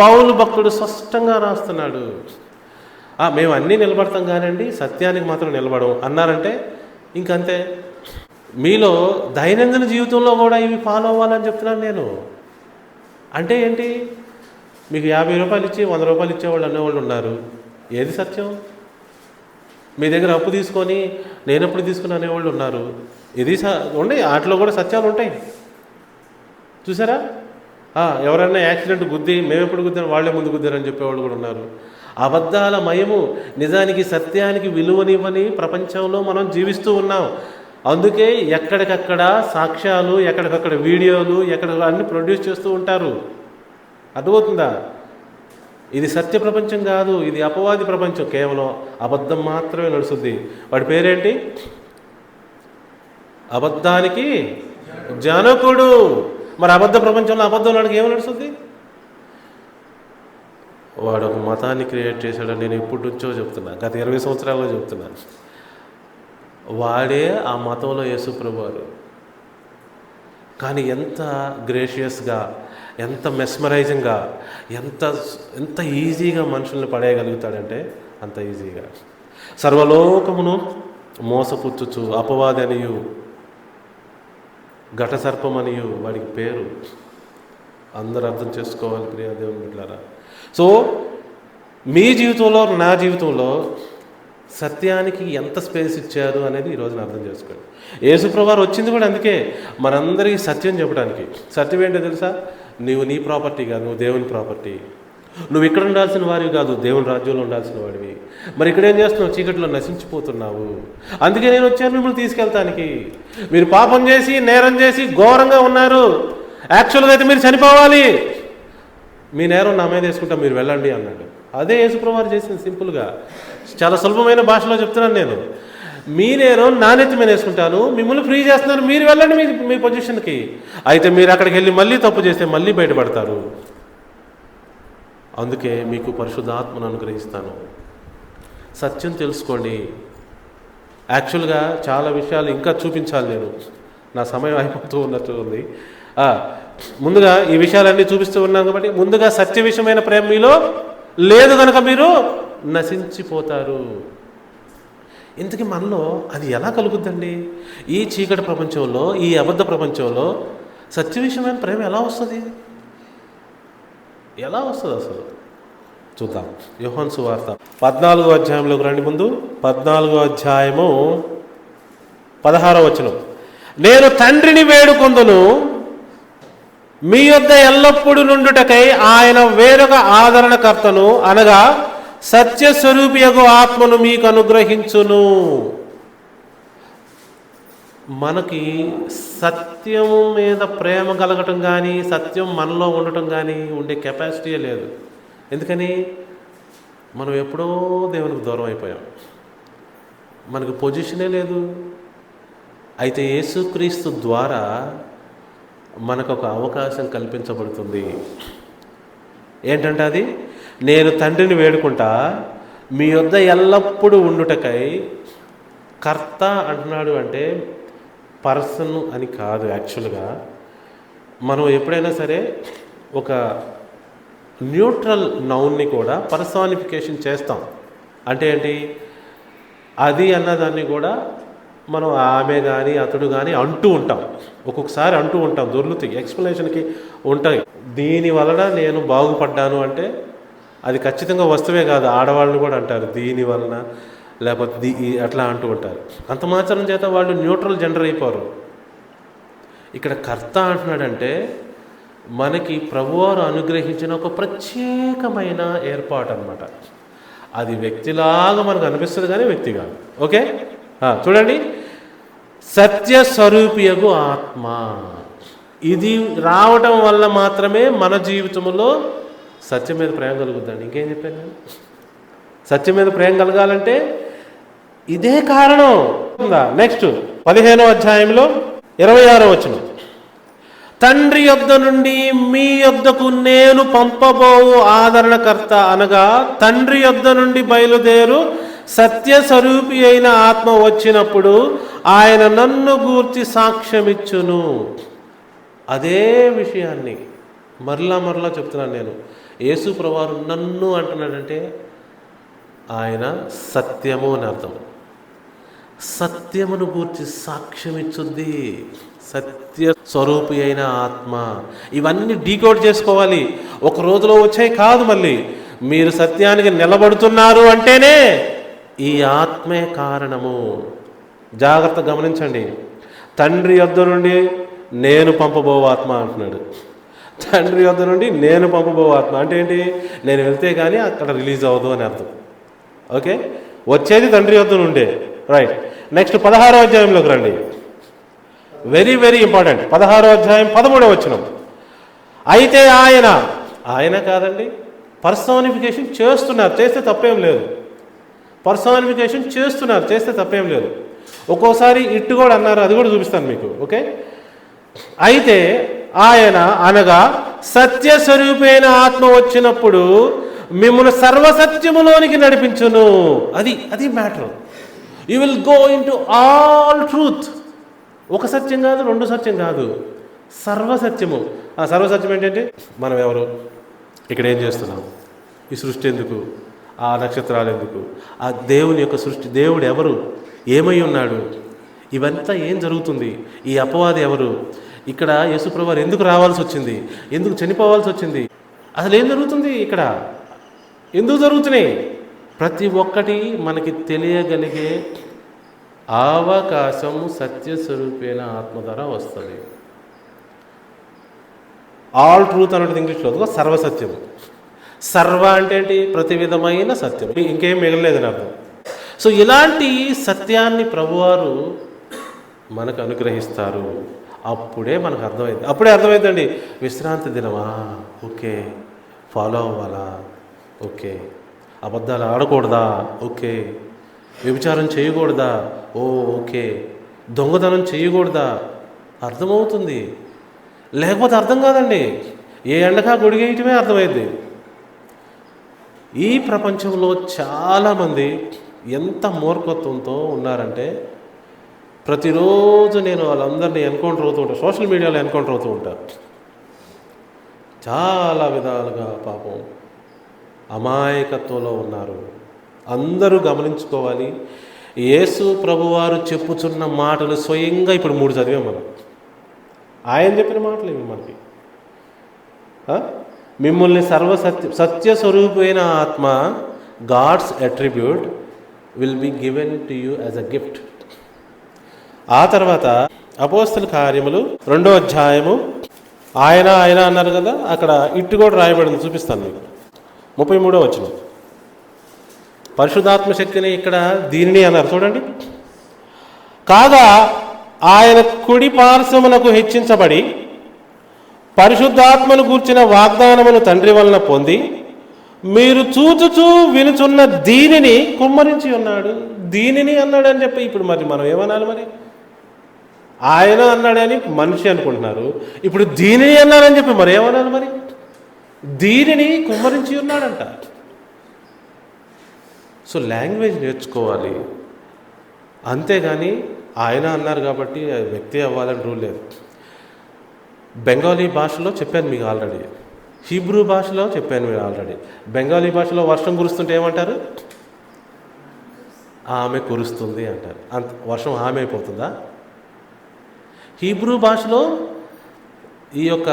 పౌలు భక్తుడు స్పష్టంగా రాస్తున్నాడు. మేము అన్నీ నిలబడతాం కానండి, సత్యానికి మాత్రం నిలబడం అన్నారంటే ఇంకంతే. మీలో దైనందిన జీవితంలో కూడా ఇవి ఫాలో అవ్వాలని చెప్తున్నాను నేను. అంటే ఏంటి? మీకు 50 రూపాయలు ఇచ్చి 100 రూపాయలు ఇచ్చేవాళ్ళు అనేవాళ్ళు ఉన్నారు. ఏది సత్యం? మీ దగ్గర అప్పు తీసుకొని నేను ఎప్పుడు తీసుకుని అనేవాళ్ళు ఉన్నారు. ఇది ఉన్నాయి, వాటిలో కూడా సత్యాలు ఉంటాయి. చూసారా? ఎవరైనా యాక్సిడెంట్ గుద్ది మేము ఎప్పుడు గుద్దాను, వాళ్ళే ముందు గుద్దారని చెప్పేవాళ్ళు కూడా ఉన్నారు. అబద్ధాల మయము నిజానికి సత్యానికి విలువనివ్వని ప్రపంచంలో మనం జీవిస్తూ ఉన్నాం. అందుకే ఎక్కడికక్కడ సాక్ష్యాలు, ఎక్కడికక్కడ వీడియోలు, ఎక్కడ అన్ని ప్రొడ్యూస్ చేస్తూ ఉంటారు. అర్థమవుతుందా? ఇది సత్య ప్రపంచం కాదు, ఇది అపవాది ప్రపంచం. కేవలం అబద్ధం మాత్రమే నడుస్తుంది. వాడి పేరేంటి? అబద్ధానికి జనకుడు. మరి అబద్ధ ప్రపంచంలో అబద్ధం నాడికి ఏమి నడుస్తుంది? వాడు ఒక మతాన్ని క్రియేట్ చేశాడని నేను ఎప్పటి నుంచో చెప్తున్నా, గత 20 సంవత్సరాల్లో చెప్తున్నాను. వాడే ఆ మతంలో యేసు ప్రభువారు. కానీ ఎంత గ్రేషియస్గా, ఎంత మెస్మరైజింగ్గా, ఎంత ఈజీగా మనుషుల్ని పడేయగలుగుతాడంటే అంత ఈజీగా. సర్వలోకమును మోసపుచ్చుచు అపవాది అనియు ఘట సర్పమనియు వాడికి పేరు. అందరూ అర్థం చేసుకోవాలి ప్రియా దేవుని బిడ్డలారా. సో మీ జీవితంలో, నా జీవితంలో సత్యానికి ఎంత స్పేస్ ఇచ్చారు అనేది ఈరోజు అర్థం చేసుకోండి. యేసు ప్రభువారు వచ్చింది కూడా అందుకే, మనందరికీ సత్యం చెప్పడానికి. సత్యం ఏంటో తెలుసా? నీవు నీ ప్రాపర్టీ కాదు, నువ్వు దేవుని ప్రాపర్టీ. నువ్వు ఇక్కడ ఉండాల్సిన వాడివి కాదు, దేవుని రాజ్యంలో ఉండాల్సిన వాడివి. మరి ఇక్కడేం చేస్తున్నావు? చీకట్లో నశించిపోతున్నావు. అందుకే నేను వచ్చాను మిమ్మల్ని తీసుకెళ్తానికి. మీరు పాపం చేసి, నేరం చేసి ఘోరంగా ఉన్నారు. యాక్చువల్గా అయితే మీరు చనిపోవాలి. మీ నేరం నా మీద వేసుకుంటా, మీరు వెళ్ళండి అన్నాడు. అదే యేసు ప్రభువారు చేసింది. సింపుల్గా, చాలా సులభమైన భాషలో చెప్తున్నాను నేను. నేను నాణ్యత మీద వేసుకుంటాను, మిమ్మల్ని ఫ్రీ చేస్తున్నాను, మీరు వెళ్ళండి మీ పొజిషన్కి. అయితే మీరు అక్కడికి వెళ్ళి మళ్ళీ తప్పు చేస్తే మళ్ళీ బయటపడతారు. అందుకే మీకు పరిశుద్ధాత్మను అనుగ్రహిస్తాను. సత్యం తెలుసుకోండి. యాక్చువల్గా చాలా విషయాలు ఇంకా చూపించాలి, నేను నా సమయం అయిపోతూ ఉన్నట్టు ఉంది. ముందుగా ఈ విషయాలన్నీ చూపిస్తూ ఉన్నాను కాబట్టి, ముందుగా సత్య విషయమైన ప్రేమ మీలో లేదు కనుక మీరు నశించిపోతారు. ఇంతకీ మనలో అది ఎలా కలుగుద్దండి? ఈ చీకటి ప్రపంచంలో, ఈ అబద్ధ ప్రపంచంలో సత్య విషయమైన ప్రేమ ఎలా వస్తుంది? ఎలా వస్తుంది అసలు? చూద్దాం. యోహాను సువార్త 14వ అధ్యాయంలోకి రండి. ముందు 14వ అధ్యాయము 16వ వచనం. నేను తండ్రిని వేడుకొందును, మీ యొద్ద ఎల్లప్పుడూ నుండుటకై ఆయన వేరొక ఆదరణకర్తను, అనగా సత్యస్వరూపియగు ఆత్మను మీకు అనుగ్రహించును. మనకి సత్యం మీద ప్రేమ కలగటం కానీ, సత్యం మనలో ఉండటం కానీ ఉండే కెపాసిటీయే లేదు. ఎందుకని? మనం ఎప్పుడో దేవునికి దూరం అయిపోయాం, మనకు పొజిషనే లేదు. అయితే యేసుక్రీస్తు ద్వారా మనకు ఒక అవకాశం కల్పించబడుతుంది. ఏంటంటే అది, నేను తండ్రిని వేడుకుంటా, మీ యొద్ద ఎల్లప్పుడూ ఉండుటకై. కర్త అంటున్నాడు అంటే పర్సన్ అని కాదు. యాక్చువల్గా మనం ఎప్పుడైనా సరే ఒక న్యూట్రల్ నౌన్ని కూడా పర్సానిఫికేషన్ చేస్తాం. అంటే ఏంటి? అది అన్నదాన్ని కూడా మనం ఆమె కానీ అతడు కానీ అంటూ ఉంటాం. ఒక్కొక్కసారి అంటూ ఉంటాం, దొర్లుతాయి, ఎక్స్ప్లెనేషన్కి ఉంటాయి. దీని వలన నేను బాగుపడ్డాను అంటే అది ఖచ్చితంగా వస్తువే కాదు, ఆడవాళ్ళని కూడా అంటారు దీని వలన, లేకపోతే అట్లా అంటూ ఉంటారు. అంత మాత్రం చేత వాళ్ళు న్యూట్రల్ జెండర్ అయిపోరు. ఇక్కడ కర్త అంటున్నాడంటే మనకి ప్రభువారు అనుగ్రహించిన ఒక ప్రత్యేకమైన ఏర్పాటు అన్నమాట. అది వ్యక్తిలాగా మనకు అనిపిస్తుంది కానీ వ్యక్తి కాదు. ఓకే, చూడండి. సత్యస్వరూపియగు ఆత్మ, ఇది రావటం వల్ల మాత్రమే మన జీవితంలో సత్యం మీద ప్రేమ కలుగుద్దండి. ఇంకేం చెప్పాను నేను? సత్యం మీద ప్రేమ కలగాలంటే ఇదే కారణం. నెక్స్ట్ 15వ అధ్యాయంలో 26వ వచనం. తండ్రి యొద్ద నుండి మీ యొద్దకు నేను పంపబోవు ఆదరణకర్త, అనగా తండ్రి యొద్ద నుండి బయలుదేరు సత్యస్వరూపి అయిన ఆత్మ వచ్చినప్పుడు ఆయన నన్ను గూర్చి సాక్ష్యమిచ్చును. అదే విషయాన్ని మరలా చెప్తున్నాను నేను. యేసు ప్రభువారు నన్ను అంటున్నాడంటే ఆయన సత్యము అని అర్థం. సత్యమును గూర్చి సాక్ష్యమిచ్చుద్ది సత్య స్వరూపి అయిన ఆత్మ. ఇవన్నీ డీకోడ్ చేసుకోవాలి. ఒక రోజులో వచ్చాయి కాదు. మళ్ళీ మీరు సత్యానికి నిలబడుతున్నారు అంటేనే ఈ ఆత్మే కారణము. జాగ్రత్త గమనించండి. తండ్రి యొద్ద నుండి నేను పంపబో ఆత్మ అంటున్నాడు. తండ్రి యొద్ద నుండి నేను పంపబో ఆత్మ అంటే ఏంటి? నేను వెళ్తే కానీ అక్కడ రిలీజ్ అవ్వదు అని అర్థం. ఓకే, వచ్చేది తండ్రి యొద్ద నుండే. రైట్. నెక్స్ట్ 16వ అధ్యాయంలోకి రండి. Very very important. 16వ అధ్యాయం 13వ వచనం. అయితే ఆయన కాదండి, పర్సానిఫికేషన్ చేస్తున్నారు, చేస్తే తప్పేం లేదు. పర్సానిఫికేషన్ చేస్తున్నారు, చేస్తే తప్పేం లేదు. ఒక్కోసారి ఇట్టు కూడా అన్నారు, అది కూడా చూపిస్తాను మీకు. ఓకే, అయితే ఆయన అనగా సత్యస్వరూపైన ఆత్మ వచ్చినప్పుడు మిమ్మల్ని సర్వసత్యములోనికి నడిపించును. అది matter. You will go in to all truth. ఒక సత్యం కాదు, రెండు సత్యం కాదు, సర్వసత్యము. ఆ సర్వసత్యం ఏంటంటే మనం ఎవరు, ఇక్కడ ఏం చేస్తున్నాం, ఈ సృష్టి ఎందుకు, ఆ నక్షత్రాలు ఎందుకు, ఆ దేవుని యొక్క సృష్టి, దేవుడు ఎవరు, ఏమై ఉన్నాడు, ఇవంతా ఏం జరుగుతుంది, ఈ అపవాది ఎవరు, ఇక్కడ యేసుప్రభువారు ఎందుకు రావాల్సి వచ్చింది, ఎందుకు చనిపోవాల్సి వచ్చింది, అసలు ఏం జరుగుతుంది ఇక్కడ, ఎందుకు జరుగుతున్నాయి, ప్రతి ఒక్కటి మనకి తెలియగలిగే అవకాశం సత్యస్వరూపైన ఆత్మ ద్వారా వస్తుంది. ఆల్ ట్రూత్ అన్నది ఇంగ్లీష్లో సర్వసత్యం. సర్వ అంటే ఏంటి? ప్రతి విధమైన సత్యం, ఇంకేం మిగలలేదని అర్థం. సో ఇలాంటి సత్యాన్ని ప్రభువారు మనకు అనుగ్రహిస్తారు. అప్పుడే మనకు అర్థమైంది. అప్పుడే అర్థమైందండి, విశ్రాంతి దినమా, ఓకే, ఫాలో అవ్వాలా, ఓకే, అబద్ధాలు ఆడకూడదా, ఓకే, వ్యభిచారం చేయకూడదా? ఓకే. దొంగతనం చేయకూడదా? అర్థమవుతుంది. లేకపోతే అర్థం కాదండి. ఏ ఎండకా గొడిగేయటమే అర్థమైంది. ఈ ప్రపంచంలో చాలామంది ఎంత మూర్ఖత్వంతో ఉన్నారంటే, ప్రతిరోజు నేను వాళ్ళందరినీ ఎన్కౌంటర్ అవుతూ ఉంటాను, సోషల్ మీడియాలో ఎన్కౌంటర్ అవుతూ ఉంటాను. చాలా విధాలుగా పాపం అమాయకత్వంలో ఉన్నారు. అందరూ గమనించుకోవాలి. యేసు ప్రభువారు చెప్పుచున్న మాటలు స్వయంగా ఇప్పుడు 3 చదివాం మనం. ఆయన చెప్పిన మాటలు ఇవి మనకి. మిమ్మల్ని సత్య స్వరూపమైన ఆత్మ, God's attribute will be given to you as a gift. ఆ తర్వాత అపోస్తల కార్యములు 2వ అధ్యాయము, ఆయన అన్నారు కదా, అక్కడ ఇట్టు కూడా రాయబడింది, చూపిస్తాను మీకు. 33వ వచనం. పరిశుద్ధాత్మ శక్తిని ఇక్కడ దీనిని అన్నారు చూడండి. కాగా ఆయన కుడి పార్శ్వమునకు హెచ్చించబడి పరిశుద్ధాత్మను గూర్చిన వాగ్దానమును తండ్రి వలన పొంది మీరు చూచుచూ వినుచున్న దీనిని కుమ్మరించి ఉన్నాడు. దీనిని అన్నాడు అని చెప్పి ఇప్పుడు మరి మనం ఏమనాలి? మరి ఆయన అన్నాడని మనిషి అనుకుంటున్నారు, ఇప్పుడు దీనిని అన్నాడని చెప్పి మరి ఏమనాలి? మరి దీనిని కుమ్మరించి ఉన్నాడంట. సో లాంగ్వేజ్ నేర్చుకోవాలి, అంతేగాని ఆయన అన్నారు కాబట్టి వ్యక్తి అవ్వాలని రూల్ లేదు. బెంగాలీ భాషలో చెప్పాను మీకు ఆల్రెడీ, హీబ్రూ భాషలో చెప్పాను మీరు ఆల్రెడీ. బెంగాలీ భాషలో వర్షం కురుస్తుంటే ఏమంటారు? ఆమె కురుస్తుంది అంటారు. అంత వర్షం ఆమె అయిపోతుందా? హీబ్రూ భాషలో ఈ యొక్క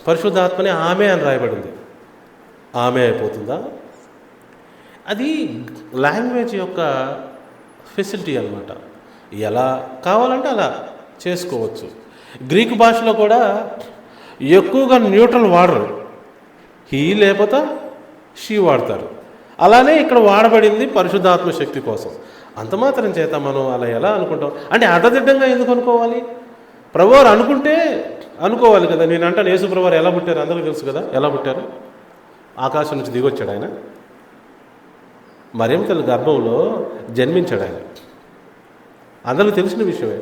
పరిశుద్ధాత్మని ఆమె అని రాయబడింది, ఆమె అయిపోతుందా? అది లాంగ్వేజ్ యొక్క ఫెసిలిటీ అన్నమాట. ఎలా కావాలంటే అలా చేసుకోవచ్చు. గ్రీకు భాషలో కూడా ఎక్కువగా న్యూట్రల్ వాడరు, హీ లేకపోతే షీ వాడతారు. అలానే ఇక్కడ వాడబడింది పరిశుద్ధాత్మ శక్తి కోసం. అంత మాత్రం చేత మనం అలా ఎలా అనుకుంటాం అంటే అడ్డదిడ్డంగా ఎందుకు అనుకోవాలి? ప్రభువారు అనుకుంటే అనుకోవాలి కదా. నేను అంటాను, యేసు ప్రభువారు ఎలా పుట్టారు అందరికీ తెలుసు కదా. ఎలా పుట్టారు? ఆకాశం నుంచి దిగొచ్చాడు ఆయన, మరియమ్మ తల్లి గర్భంలో జన్మించాడు ఆయన. అందరికీ తెలిసిన విషయమే.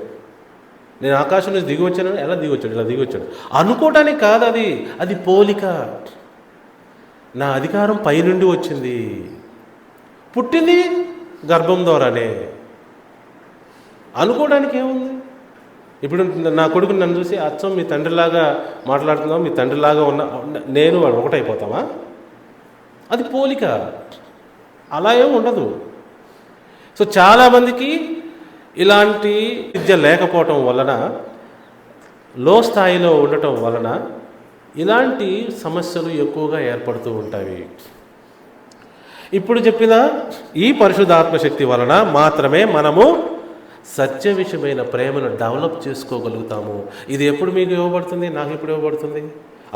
నేను ఆకాశం నుంచి దిగి వచ్చాను, ఎలా దిగొచ్చాడు? ఇలా దిగొచ్చాడు అనుకోవటానికి కాదు, అది పోలిక. నా అధికారం పైనుండి వచ్చింది, పుట్టింది గర్భం ద్వారానే. అనుకోవడానికి ఏముంది? ఇప్పుడు నా కొడుకుని నన్ను చూసి అచ్చం మీ తండ్రిలాగా మాట్లాడుతున్నాం, మీ తండ్రిలాగా నేను వాడు ఒకటైపోతామా? అది పోలిక, అలా ఏమి ఉండదు. సో చాలామందికి ఇలాంటి విద్య లేకపోవటం వలన, లో స్థాయిలో ఉండటం వలన ఇలాంటి సమస్యలు ఎక్కువగా ఏర్పడుతూ ఉంటాయి. ఇప్పుడు చెప్పిన ఈ పరిశుద్ధాత్మ శక్తి వలన మాత్రమే మనము సత్య విషయమైన ప్రేమను డెవలప్ చేసుకోగలుగుతాము. ఇది ఎప్పుడు మీకు ఇవ్వబడుతుంది? నాకు ఎప్పుడు ఇవ్వబడుతుంది?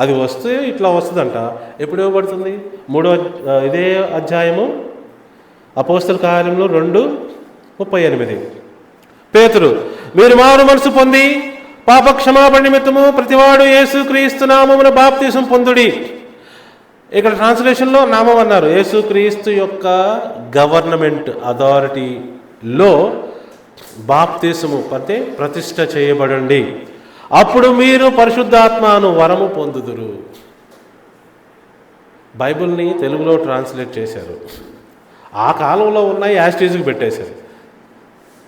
అది వస్తే ఇట్లా వస్తుందంట. ఎప్పుడు ఇవ్వబడుతుంది? 3వ ఇదే అధ్యాయము అపోస్తల కార్యములు 2:38. పేతురు, మీరు మారు మనసు పొంది పాప క్షమాపణ నిమిత్తము ప్రతివాడు యేసుక్రీస్తు నామమున బాప్తిసం పొందుడి. ఇక్కడ ట్రాన్స్లేషన్లో నామం అన్నారు. యేసుక్రీస్తు యొక్క గవర్నమెంట్ అథారిటీలో బాప్తిసము అంటే ప్రతిష్ఠ చేయబడండి, అప్పుడు మీరు పరిశుద్ధాత్మను వరము పొందుదురు. బైబిల్ని తెలుగులో ట్రాన్స్లేట్ చేశారు. ఆ కాలంలో ఉన్న యాస్టేజ్కి పెట్టేశారు.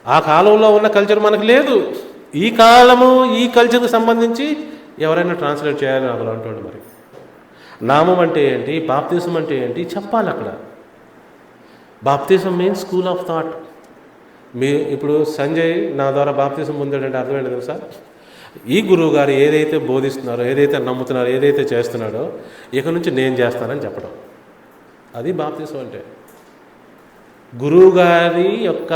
ఆ కాలంలో ఉన్న కల్చర్ మనకు లేదు. ఈ కాలము ఈ కల్చర్కి సంబంధించి ఎవరైనా ట్రాన్స్లేట్ చేయాలని అక్కడ అంటాడు. మరి నామం అంటే ఏంటి, బాప్తిజం అంటే ఏంటి చెప్పాలి అక్కడ. బాప్తిజం మీన్స్ స్కూల్ ఆఫ్ థాట్. ఇప్పుడు సంజయ్ నా ద్వారా బాప్తిజం పొందాడంటే అర్థమైంది తెలుసా? ఈ గురువు గారు ఏదైతే బోధిస్తున్నారో, ఏదైతే నమ్ముతున్నారో, ఏదైతే చేస్తున్నాడో ఇక నుంచి నేను చేస్తానని చెప్పడం, అది బాప్తిజం అంటే. గురువు గారి యొక్క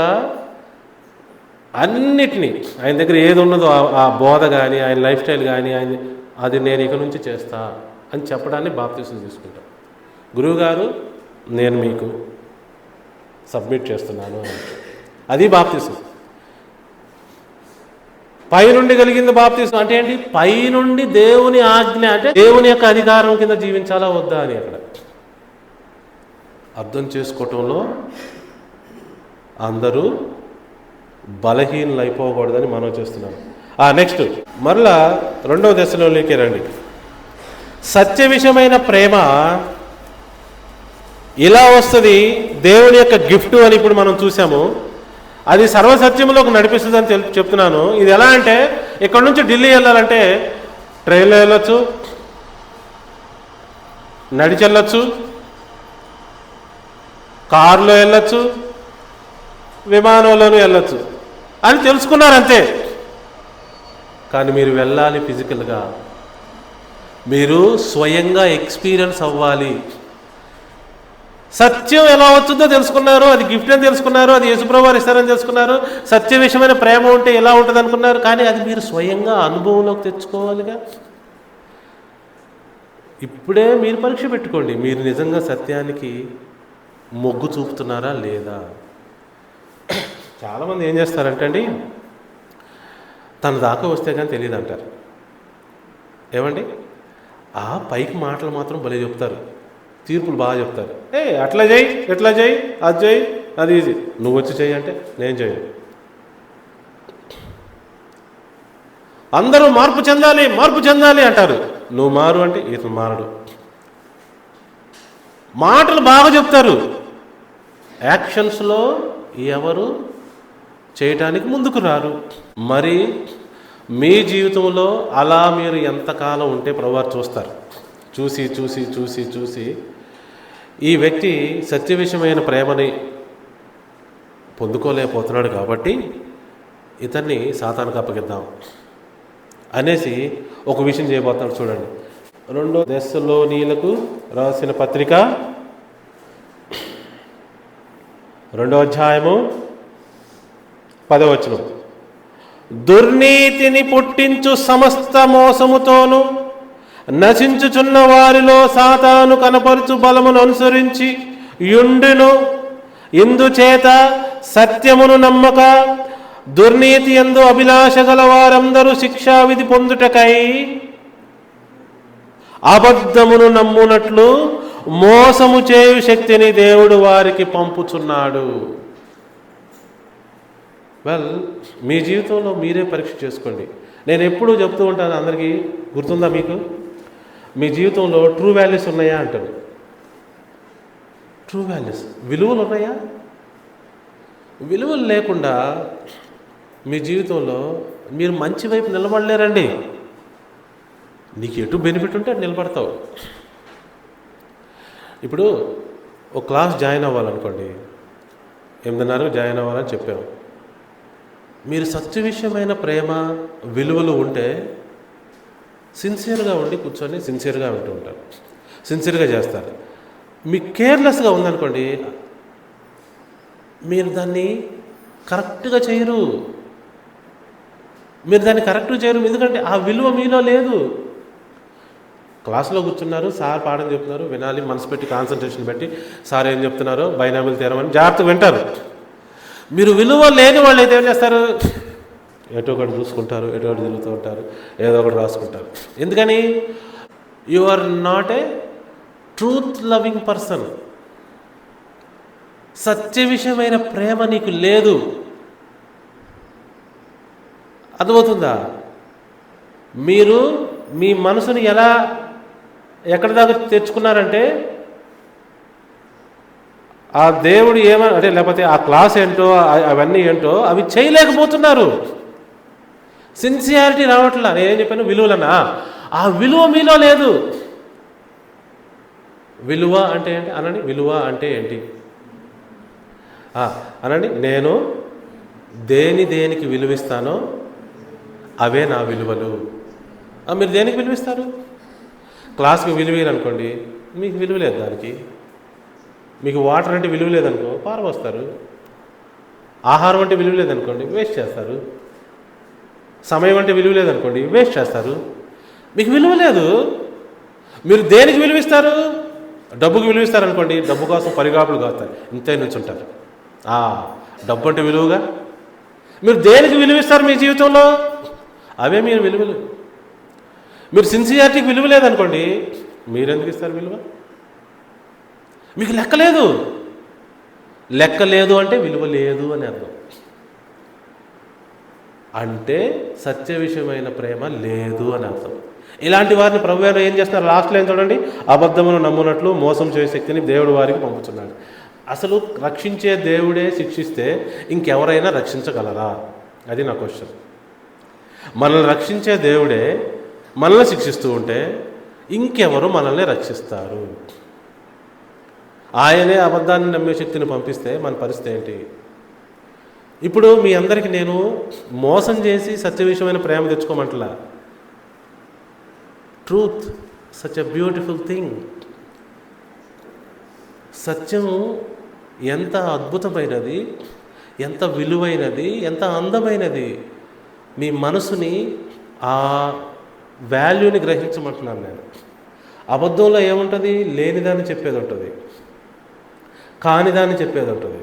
అన్నిటినీ, ఆయన దగ్గర ఏది ఉన్నదో ఆ బోధ కానీ, ఆయన లైఫ్ స్టైల్ కానీ, అది నేను ఇక నుంచి చేస్తా అని చెప్పడాన్ని బాప్తిజం తీసుకుంటాం. గురువుగారు నేను మీకు సబ్మిట్ చేస్తున్నాను అని, అది బాప్తిజం. పైనుండి కలిగింది బాప్తిజం అంటే ఏంటి? పైనుండి దేవుని ఆజ్ఞ అంటే దేవుని యొక్క అధికారం కింద జీవించాలా వద్దా అని అక్కడ అర్థం చేసుకోవటంలో అందరూ బలహీనలు అయిపోకూడదని మనం చేస్తున్నాం. నెక్స్ట్ మరలా 2వ దశలోనికి రండి. సత్య విషయమైన ప్రేమ ఇలా వస్తుంది, దేవుని యొక్క గిఫ్ట్ అని ఇప్పుడు మనం చూసాము. అది సర్వసత్యంలోకి నడిపిస్తుందని చెప్తున్నాను. ఇది ఎలా అంటే, ఇక్కడ నుంచి ఢిల్లీ వెళ్ళాలంటే ట్రైన్లో వెళ్ళొచ్చు, నడిచి వెళ్ళొచ్చు, కారులో వెళ్ళొచ్చు, విమానంలోనూ వెళ్ళొచ్చు అని తెలుసుకున్నారు అంతే. కానీ మీరు వెళ్ళాలి ఫిజికల్గా, మీరు స్వయంగా ఎక్స్పీరియన్స్ అవ్వాలి. సత్యం ఎలా వచ్చిందో తెలుసుకున్నారు, అది గిఫ్ట్ అని తెలుసుకున్నారు, అది యేసుప్రభువు వారు ఇస్తారని తెలుసుకున్నారు, సత్య విషయమైన ప్రేమ ఉంటే ఎలా ఉంటుంది అనుకున్నారు. కానీ అది మీరు స్వయంగా అనుభవంలోకి తెచ్చుకోవాలిగా. ఇప్పుడే మీరు పరీక్ష పెట్టుకోండి, మీరు నిజంగా సత్యానికి మొగ్గు చూపుతున్నారా లేదా. చాలామంది ఏం చేస్తారంటే అండి, తన దాకా వస్తే కానీ తెలియదు అంటారు. ఏమండి, పైకి మాటలు మాత్రం భలే చెప్తారు, తీర్పులు బాగా చెప్తారు. అట్లా చేయి, ఎట్లా చేయి, అది చేయి, అది ఈజీ, నువ్వు వచ్చి చేయి అంటే నేను చేయను. అందరూ మార్పు చెందాలి, మార్పు చెందాలి అంటారు. నువ్వు మారు అంటే ఇతను మారడు. మాటలు బాగా చెప్తారు, యాక్షన్స్లో ఎవరు చేయటానికి ముందుకు రారు. మరి మీ జీవితంలో అలా మీరు ఎంతకాలం ఉంటే ప్రభువారు చూస్తారు. చూసి చూసి చూసి చూసి ఈ వ్యక్తి సత్య విషయమైన ప్రేమని పొందుకోలేకపోతున్నాడు కాబట్టి ఇతన్ని సాతానుకు అప్పగిద్దాం అనేసి ఒక విషయం చేయబోతాడు. చూడండి, 2వ దశలోనీయులకు రాసిన పత్రిక 2వ అధ్యాయము 10వ వచనం. దుర్నీతిని పుట్టించు సమస్త మోసముతోను నశించుచున్న వారిలో సాతాను కనపరుచు బలమును అనుసరించి యుండును. ఇందుచేత సత్యమును నమ్మక దుర్నీతి యందు అభిలాష గల వారందరూ శిక్షావిధి పొందుటకై అబద్ధమును నమ్మునట్లు మోసము చేయు శక్తిని దేవుడు వారికి పంపుచున్నాడు. మీ జీవితంలో మీరే పరీక్ష చేసుకోండి. నేను ఎప్పుడూ చెప్తూ ఉంటాను, అందరికీ గుర్తుందా మీకు? మీ జీవితంలో ట్రూ వాల్యూస్ ఉన్నాయా అంటారు. ట్రూ వాల్యూస్, విలువలు ఉన్నాయా? విలువలు లేకుండా మీ జీవితంలో మీరు మంచి వైపు నిలబడలేరండి. నీకు ఎటు బెనిఫిట్ ఉంటే అటు నిలబడతావు. ఇప్పుడు ఒక క్లాస్ జాయిన్ అవ్వాలనుకోండి, 8:30 జాయిన్ అవ్వాలని చెప్పాము. మీరు సత్య విషయమైన ప్రేమ విలువలు ఉంటే సిన్సియర్గా ఉండి కూర్చొని సిన్సియర్గా వింటూ ఉంటారు, సిన్సియర్గా చేస్తారు. మీకు కేర్లెస్గా ఉందనుకోండి, మీరు దాన్ని కరెక్ట్గా చేయరు. ఎందుకంటే ఆ విలువ మీలో లేదు. క్లాసులో కూర్చున్నారు, సార్ పాఠం చెప్తున్నారు, వినాలి, మనసు పెట్టి కాన్సన్ట్రేషన్ పెట్టి సార్ ఏం చెప్తున్నారో బైనామిల్ తీరమని జాగ్రత్తగా వింటారు. మీరు విలువ లేని వాళ్ళు అయితే ఏం చేస్తారు? ఎటో ఒకటి చూసుకుంటారు, ఎటో ఒకటి తిరుగుతూ ఉంటారు, ఏదో ఒకటి రాసుకుంటారు. ఎందుకని? You are not a truth loving person. సత్య విషయమైన ప్రేమ నీకు లేదు. అర్థమవుతుందా? మీరు మీ మనసుని ఎక్కడి దాకా తెచ్చుకున్నారంటే, ఆ దేవుడు అంటే లేకపోతే ఆ క్లాస్ ఏంటో అవన్నీ ఏంటో అవి చేయలేకపోతున్నారు. సిన్సియారిటీ రావట్లా. నేనేం చెప్పాను? విలువలన్నా. ఆ విలువ మీలో లేదు. విలువ అంటే ఏంటి అనండి? విలువ అంటే ఏంటి అనండి? నేను దేనికి విలువిస్తానో అవే నా విలువలు. మీరు దేనికి విలువిస్తారు? క్లాస్కి విలువేయనుకోండి, మీకు విలువ లేదు దానికి. మీకు వాటర్ అంటే విలువ లేదనుకో పారబోస్తారు. ఆహారం అంటే విలువ లేదనుకోండి వేస్ట్ చేస్తారు. సమయం అంటే విలువ లేదనుకోండి వేస్ట్ చేస్తారు. మీకు విలువ లేదు. మీరు దేనికి విలువిస్తారు? డబ్బుకి విలువిస్తారనుకోండి, డబ్బు కోసం పరిగాపులు కాస్తారు, ఇంతే నుంచుంటారు. డబ్బు అంటే విలువగా. మీరు దేనికి విలువిస్తారు మీ జీవితంలో? అవే మీరు విలువలు. మీరు సిన్సియారిటీకి విలువ లేదనుకోండి, మీరెందుకు ఇస్తారు విలువ? మీకు లెక్కలేదు. లెక్క లేదు అంటే విలువ లేదు అని అర్థం. అంటే సత్య విషయమైన ప్రేమ లేదు అని అర్థం. ఇలాంటి వారిని ప్రభువారు ఏం చేస్తున్నారు? లాస్ట్లో ఏం చూడండి, అబద్ధమును నమ్మునట్లు మోసం చేసే శక్తిని దేవుడు వారికి పంపుతున్నాడు. అసలు రక్షించే దేవుడే శిక్షిస్తే ఇంకెవరైనా రక్షించగలరా? అది నా క్వశ్చన్. మనల్ని రక్షించే దేవుడే మనల్ని శిక్షిస్తూ ఉంటే ఇంకెవరు మనల్ని రక్షిస్తారు? ఆయనే అబద్ధాన్ని నమ్మే శక్తిని పంపిస్తే మన పరిస్థితి ఏంటి? ఇప్పుడు మీ అందరికీ నేను మోసం చేసి సత్య విషయమైన ప్రేమ తెచ్చుకోమంటలా. Truth such a beautiful thing. సత్యం ఎంత అద్భుతమైనది, ఎంత విలువైనది, ఎంత అందమైనది. మీ మనసుని ఆ వాల్యూని గ్రహించమంటున్నాను నేను. అబద్ధంలో ఏముంటుంది? లేనిదాన్ని చెప్పేది ఉంటుంది, కానిదాన్ని చెప్పేది ఉంటుంది.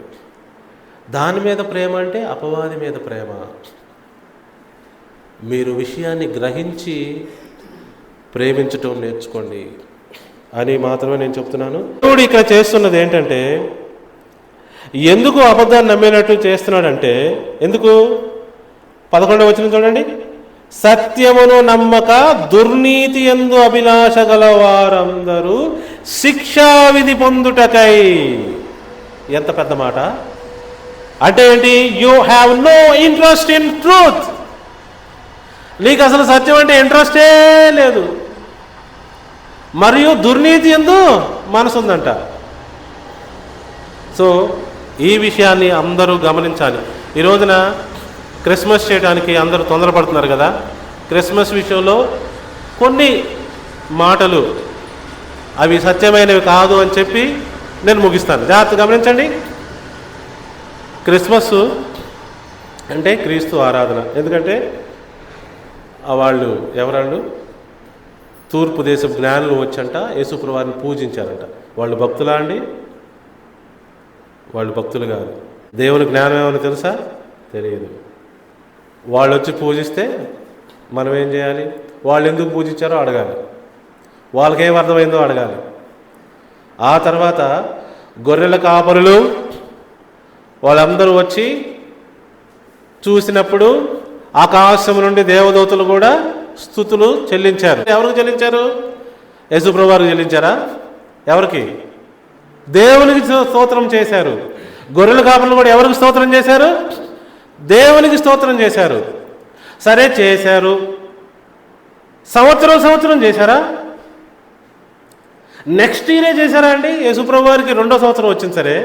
దాని మీద ప్రేమ అంటే అపవాది మీద ప్రేమ. మీరు విషయాన్ని గ్రహించి ప్రేమించటం నేర్చుకోండి అని మాత్రమే నేను చెప్తున్నాను. దేవుడు ఇక్కడ చేస్తున్నది ఏంటంటే, ఎందుకు అబద్ధాన్ని నమ్మేటట్టు చేస్తున్నాడంటే, ఎందుకు? 11వ వచనం చూడండి. సత్యమును నమ్మక దుర్నీతి యందు అభిలాష గల వారందరూ శిక్షావిధి పొందుటకై. ఎంత పెద్ద మాట! అంటే ఏంటి? You have no interest in truth. నీకు అసలు సత్యం అంటే ఇంట్రెస్టే లేదు, మరియు దుర్నీతి యందు మనసు ఉందంట. సో ఈ విషయాన్ని అందరూ గమనించాలి. ఈ రోజున క్రిస్మస్ చేయడానికి అందరూ తొందరపడుతున్నారు కదా. క్రిస్మస్ విషయంలో కొన్ని మాటలు అవి సత్యమైనవి కాదు అని చెప్పి నేను ముగిస్తాను. జాగ్రత్త గమనించండి. క్రిస్మస్ అంటే క్రీస్తు ఆరాధన. ఎందుకంటే వాళ్ళు ఎవరాళ్ళు? తూర్పు దేశపు జ్ఞానులు వచ్చంట యేసుప్రభువు వారిని పూజించారంట. వాళ్ళు భక్తులా అండి? వాళ్ళు భక్తులు కాదు. దేవుని జ్ఞానం ఏమని తెలుసా? తెలియదు. వాళ్ళు వచ్చి పూజిస్తే మనం ఏం చేయాలి? వాళ్ళు ఎందుకు పూజించారో అడగాలి, వాళ్ళకేం అర్థమైందో అడగాలి. ఆ తర్వాత గొర్రెల కాపరులు వాళ్ళందరూ వచ్చి చూసినప్పుడు ఆకాశం నుండి దేవదూతలు కూడా స్తుతులు చెల్లించారు. ఎవరికి చెల్లించారు? యేసుప్రభువు వారికి చెల్లించారా? ఎవరికి? దేవునికి స్తోత్రం చేశారు. గొర్రెల కాపరులు కూడా ఎవరికి స్తోత్రం చేశారు? దేవునికి స్తోత్రం చేశారు. సరే చేశారు, సంవత్సరం చేశారా? నెక్స్ట్ ఇయరే చేశారా అండి? యేసుప్రభువు వారికి 2వ సంవత్సరం వచ్చింది సరే,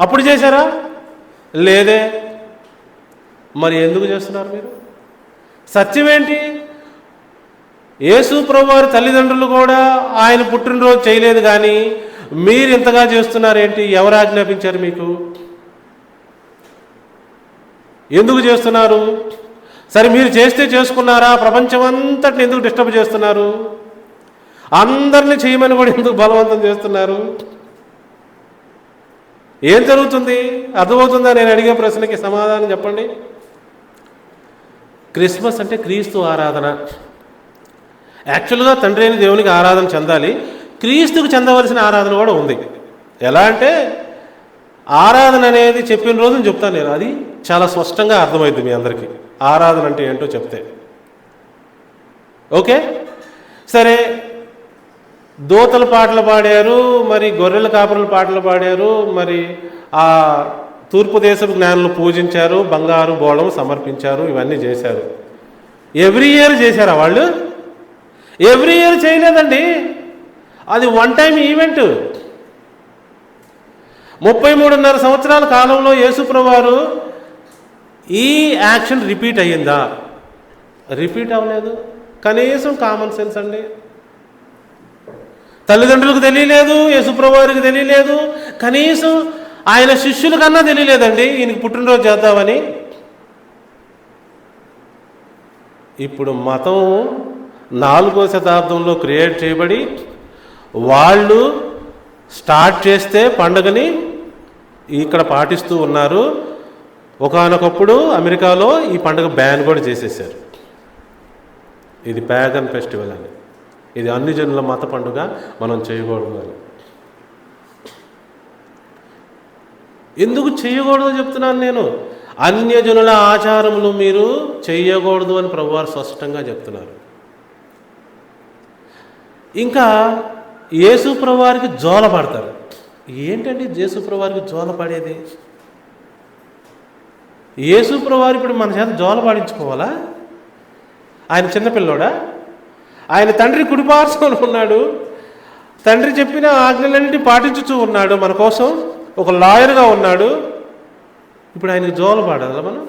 అప్పుడు చేశారా? లేదే. మరి ఎందుకు చేస్తున్నారు మీరు? సత్యం ఏంటి? యేసుప్రభువు వారి తల్లిదండ్రులు కూడా ఆయన పుట్టినరోజు చేయలేదు, కానీ మీరు ఇంతగా చేస్తున్నారు ఏంటి? ఎవరు ఆజ్ఞాపించారు మీకు? ఎందుకు చేస్తున్నారు? సరే మీరు చేస్తే చేసుకున్నారా? ప్రపంచమంతటిని ఎందుకు డిస్టర్బ్ చేస్తున్నారు? అందరినీ చేయమని కూడా ఎందుకు బలవంతం చేస్తున్నారు? ఏం జరుగుతుంది? అర్థమవుతుందా నేను అడిగే ప్రశ్నకి సమాధానం చెప్పండి. క్రిస్మస్ అంటే క్రీస్తు ఆరాధన. యాక్చువల్గా తండ్రి అయిన దేవునికి ఆరాధన చెందాలి, క్రీస్తుకు చెందవలసిన ఆరాధన కూడా ఉంది. ఎలా అంటే ఆరాధన అనేది చెప్పిన రోజున చెప్తాను నేను. అది చాలా స్పష్టంగా అర్థమైంది మీ అందరికీ. ఆరాధన అంటే ఏంటో చెప్తే ఓకే. సరే, దూతల పాటలు పాడారు, మరి గొర్రెల కాపరుల పాటలు పాడారు, మరి ఆ తూర్పు దేశపు జ్ఞానులు పూజించారు, బంగారు బోళం సమర్పించారు, ఇవన్నీ చేశారు. ఎవ్రీ ఇయర్ చేశారా వాళ్ళు? ఎవ్రీ ఇయర్ చేయలేదండి. అది వన్ టైం ఈవెంట్. 33.5 సంవత్సరాల కాలంలో యేసుప్రభువు వారు ఈ యాక్షన్ రిపీట్ అయ్యిందా? రిపీట్ అవ్వలేదు. కనీసం కామన్ సెన్స్ అండి. తల్లిదండ్రులకు తెలియలేదు, యేసుప్రభువు వారికి తెలియలేదు, కనీసం ఆయన శిష్యుల కన్నా తెలియలేదండి ఈయనకి పుట్టినరోజు చేద్దామని. ఇప్పుడు మతం 4వ శతాబ్దంలో క్రియేట్ చేయబడి వాళ్ళు స్టార్ట్ చేస్తే పండుగని ఇక్కడ పాటిస్తూ ఉన్నారు. ఒకానొకప్పుడు అమెరికాలో ఈ పండుగ బ్యాన్ కూడా చేసేసారు. ఇది ప్యాగన్ ఫెస్టివల్ అని, ఇది అన్ని జనుల మత పండుగ, మనం చేయకూడదు అని. ఎందుకు చేయకూడదో చెప్తున్నాను నేను. అన్యజనుల ఆచారములు మీరు చేయకూడదు అని ప్రభువారు స్పష్టంగా చెప్తున్నారు. ఇంకా యేసు ప్రభువారికి జోల పడతారు. ఏంటండి యేసు ప్రభువారికి జోల పడేది? యేసు ప్రభువారు ఇప్పుడు మన చేత జోల పాడించుకోవాలా? ఆయన చిన్నపిల్లోడా? ఆయన తండ్రి కుడిపార్శ్వన ఉన్నాడు. తండ్రి చెప్పిన ఆజ్ఞలన్నింటినీ పాటించుతూ ఉన్నాడు. మన కోసం ఒక లాయర్గా ఉన్నాడు. ఇప్పుడు ఆయనకి జోల పాడాలా మనం?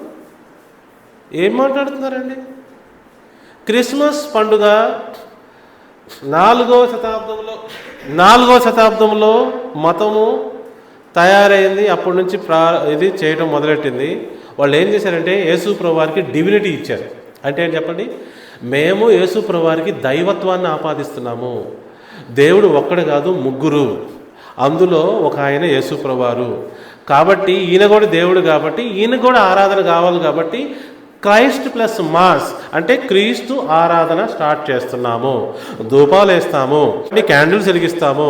ఏం మాట్లాడుతున్నారండి? క్రిస్మస్ పండుగ 4వ శతాబ్దంలో మతము తయారైంది. అప్పటి నుంచి ఇది చేయడం మొదలెట్టింది. వాళ్ళు ఏం చేశారంటే యేసు ప్రభువారికి డివినిటీ ఇచ్చారు. అంటే ఏంటి చెప్పండి? మేము యేసు ప్రభువారికి దైవత్వాన్ని ఆపాదిస్తున్నాము. దేవుడు ఒక్కడు కాదు, ముగ్గురు. అందులో ఒక ఆయన యేసు ప్రభువారు. కాబట్టి ఈయన కూడా దేవుడు, కాబట్టి ఈయన కూడా ఆరాధన కావాలి. కాబట్టి క్రైస్ట్ ప్లస్ మాస్ అంటే క్రీస్తు ఆరాధన స్టార్ట్ చేస్తున్నాము. ధూపాలు వేస్తాము, క్యాండిల్స్ వెలిగిస్తాము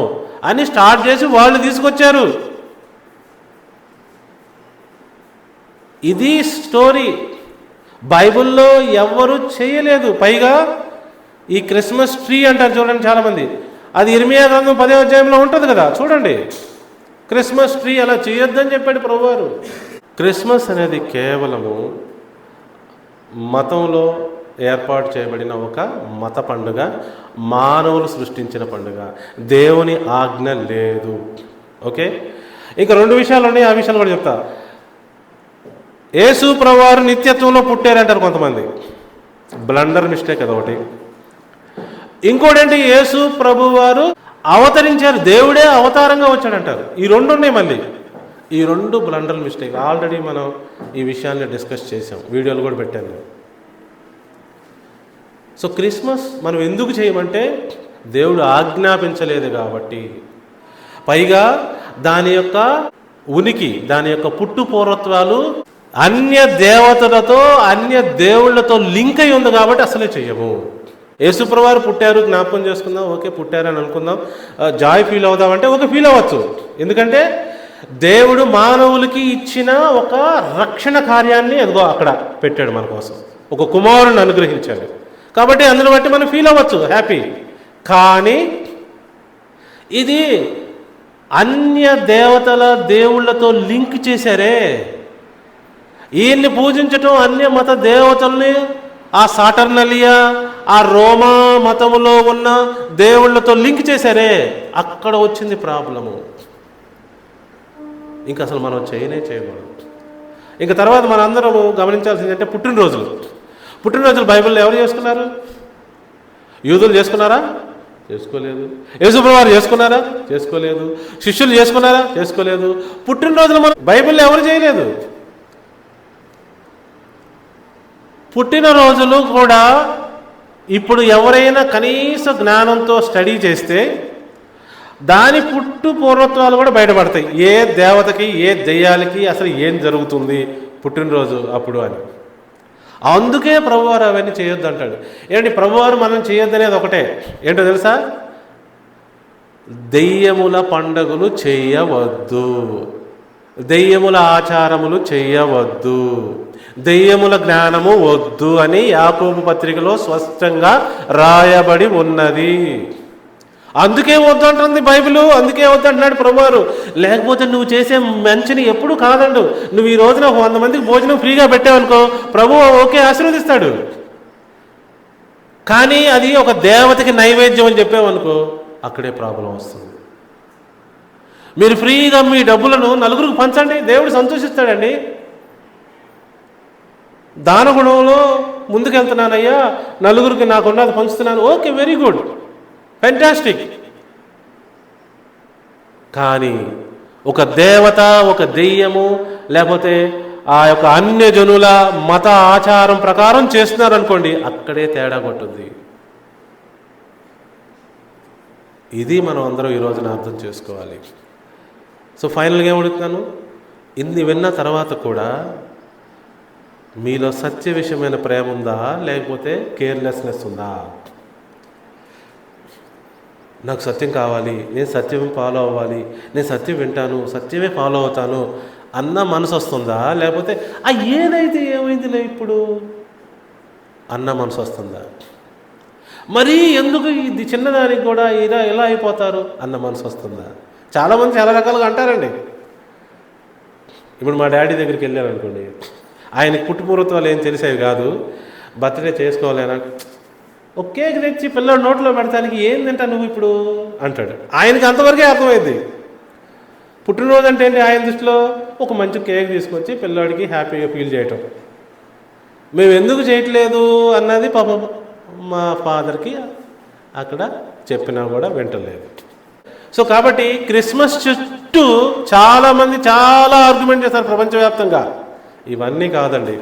అని స్టార్ట్ చేసి వాళ్ళు తీసుకొచ్చారు. ఇది స్టోరీ. బైబిల్లో ఎవ్వరూ చేయలేదు. పైగా ఈ క్రిస్మస్ ట్రీ అంటారు చూడండి చాలామంది. అది ఇర్మియా గ్రంథం 10వ అధ్యాయంలో ఉంటుంది కదా, చూడండి. క్రిస్మస్ ట్రీ అలా చేయొద్దని చెప్పాడు ప్రభువారు. క్రిస్మస్ అనేది కేవలము మతంలో ఏర్పాటు చేయబడిన ఒక మత పండుగ, మానవులు సృష్టించిన పండుగ. దేవుని ఆజ్ఞ లేదు. ఓకే, ఇంకా 2 విషయాలు ఉన్నాయి, ఆ విషయాలు కూడా చెప్తా. యేసు ప్రభువారు నిత్యత్వంలో పుట్టారంటారు కొంతమంది. బ్లండర్ మిస్టేక్ అదొకటి. ఇంకోటంటే యేసు ప్రభువారు అవతరించారు, దేవుడే అవతారంగా వచ్చాడంటారు. ఈ 2 ఉన్నాయి. మళ్ళీ ఈ 2 బ్లండర్ మిస్టేక్. ఆల్రెడీ మనం ఈ విషయాన్ని డిస్కస్ చేసాం, వీడియోలు కూడా పెట్టాను. సో క్రిస్మస్ మనం ఎందుకు చేయమంటే దేవుడు ఆజ్ఞాపించలేదు కాబట్టి. పైగా దాని యొక్క ఉనికి, దాని యొక్క పుట్టు పూర్వత్వాలు అన్య దేవతలతో, అన్య దేవుళ్లతో లింక్ అయి ఉంది కాబట్టి అసలే చెయ్యము. యేసుప్రభువారు పుట్టారు, జ్ఞాపకం చేసుకుందాం, ఓకే పుట్టారని అనుకుందాం, జాయ్ ఫీల్ అవుదామంటే ఓకే ఫీల్ అవ్వచ్చు. ఎందుకంటే దేవుడు మానవులకి ఇచ్చిన ఒక రక్షణ కార్యాన్ని అదిగో అక్కడ పెట్టాడు మన కోసం, ఒక కుమారుని అనుగ్రహించాడు. కాబట్టి అందులో బట్టి మనం ఫీల్ అవ్వచ్చు, హ్యాపీ. కానీ ఇది అన్య దేవతల దేవుళ్లతో లింక్ చేశారే. ఈయన్ని పూజించటం అన్య మత దేవతల్ని, ఆ సాటర్నలియా, ఆ రోమా మతములో ఉన్న దేవుళ్లతో లింక్ చేశారే, అక్కడ వచ్చింది ప్రాబ్లము. ఇంకా అసలు మనం చేయకూడదు. ఇంకా తర్వాత మనందరము గమనించాల్సింది అంటే పుట్టినరోజులు బైబిల్లో ఎవరు చేసుకున్నారు? యూదులు చేసుకున్నారా? చేసుకోలేదు. యేసుప్రభువారు చేసుకున్నారా? చేసుకోలేదు. శిష్యులు చేసుకున్నారా? చేసుకోలేదు. పుట్టినరోజులు మన బైబిల్లో ఎవరు చేయలేదు. పుట్టినరోజులు కూడా ఇప్పుడు ఎవరైనా కనీస జ్ఞానంతో స్టడీ చేస్తే దాని పుట్టు పూర్వత్వాలు కూడా బయటపడతాయి. ఏ దేవతకి, ఏ దెయ్యాలకి అసలు ఏం జరుగుతుంది పుట్టినరోజు అప్పుడు అని. అందుకే ప్రభువారు అవన్నీ చేయొద్దు అంటాడు. ఏంటి ప్రభువారు మనం చేయొద్దనేది ఒకటే, ఏంటో తెలుసా? దెయ్యముల పండుగలు చేయవద్దు, దెయ్యముల ఆచారములు చేయవద్దు, దెయ్యముల జ్ఞానము వద్దు అని యాకోబు పత్రికలో స్పష్టంగా రాయబడి ఉన్నది. అందుకే వద్దంటుంది బైబిల్, అందుకే వద్దంటున్నాడు ప్రభువారు. లేకపోతే నువ్వు చేసే మంచిని ఎప్పుడు కాదండు. నువ్వు ఈ రోజున 100 మందికి భోజనం ఫ్రీగా పెట్టావనుకో, ప్రభువు ఓకే ఆశీర్వదిస్తాడు. కానీ అది ఒక దేవతకి నైవేద్యం అని చెప్పావనుకో, అక్కడే ప్రాబ్లం వస్తుంది. మీరు ఫ్రీగా మీ డబ్బులను నలుగురికి పంచండి, దేవుడు సంతోషిస్తాడండి. దాన గుణంలో ముందుకెళ్తున్నానయ్యా, నలుగురికి నాకున్నది పంచుతున్నాను, ఓకే వెరీ గుడ్, ఫెంటాస్టిక్. కానీ ఒక దేవత, ఒక దెయ్యము, లేకపోతే ఆ యొక్క అన్యజనుల మత ఆచారం ప్రకారం చేస్తున్నారు అనుకోండి, అక్కడే తేడా కొట్టుద్ది. ఇది మనం అందరం ఈ రోజున అర్థం చేసుకోవాలి. సో ఫైనల్గా ఏమడుగుతున్నాను, ఇన్ని విన్న తర్వాత కూడా మీలో సత్య విషయమైన ప్రేమ ఉందా, లేకపోతే కేర్లెస్నెస్ ఉందా? నాకు సత్యం కావాలి, నేను సత్యం ఫాలో అవ్వాలి, నేను సత్యం వింటాను, సత్యమే ఫాలో అవుతాను అన్న మనసు వస్తుందా, లేకపోతే ఏదైతే ఏమైందిలే ఇప్పుడు అన్న మనసు వస్తుందా? మరీ ఎందుకు ఇది చిన్నదానికి కూడా ఎలా అయిపోతారు అన్న మనసు వస్తుందా? చాలామంది చాలా రకాలుగా అంటారండి. ఇప్పుడు మా డాడీ దగ్గరికి వెళ్ళాను అనుకోండి, ఆయనకి పుట్టుపూర్వత్వాలు ఏం తెలిసేవి కాదు. బర్త్డే చేసుకోవాలేనా, ఒక కేక్ తెచ్చి పిల్లడు నోట్లో పెడతానికి ఏం తింటా నువ్వు ఇప్పుడు అంటాడు. ఆయనకి అంతవరకే అర్థమైంది. పుట్టినరోజు అంటే ఏంటి ఆయన దృష్టిలో? ఒక మంచి కేక్ తీసుకొచ్చి పిల్లాడికి హ్యాపీగా ఫీల్ చేయటం. మేము ఎందుకు చేయట్లేదు అన్నది పాపం మా ఫాదర్కి అక్కడ చెప్పినా కూడా వింటలేదు. సో కాబట్టి క్రిస్మస్ చుట్టూ చాలామంది చాలా ఆర్గ్యుమెంట్ చేస్తారు ప్రపంచవ్యాప్తంగా. ఇవన్నీ కాదండి,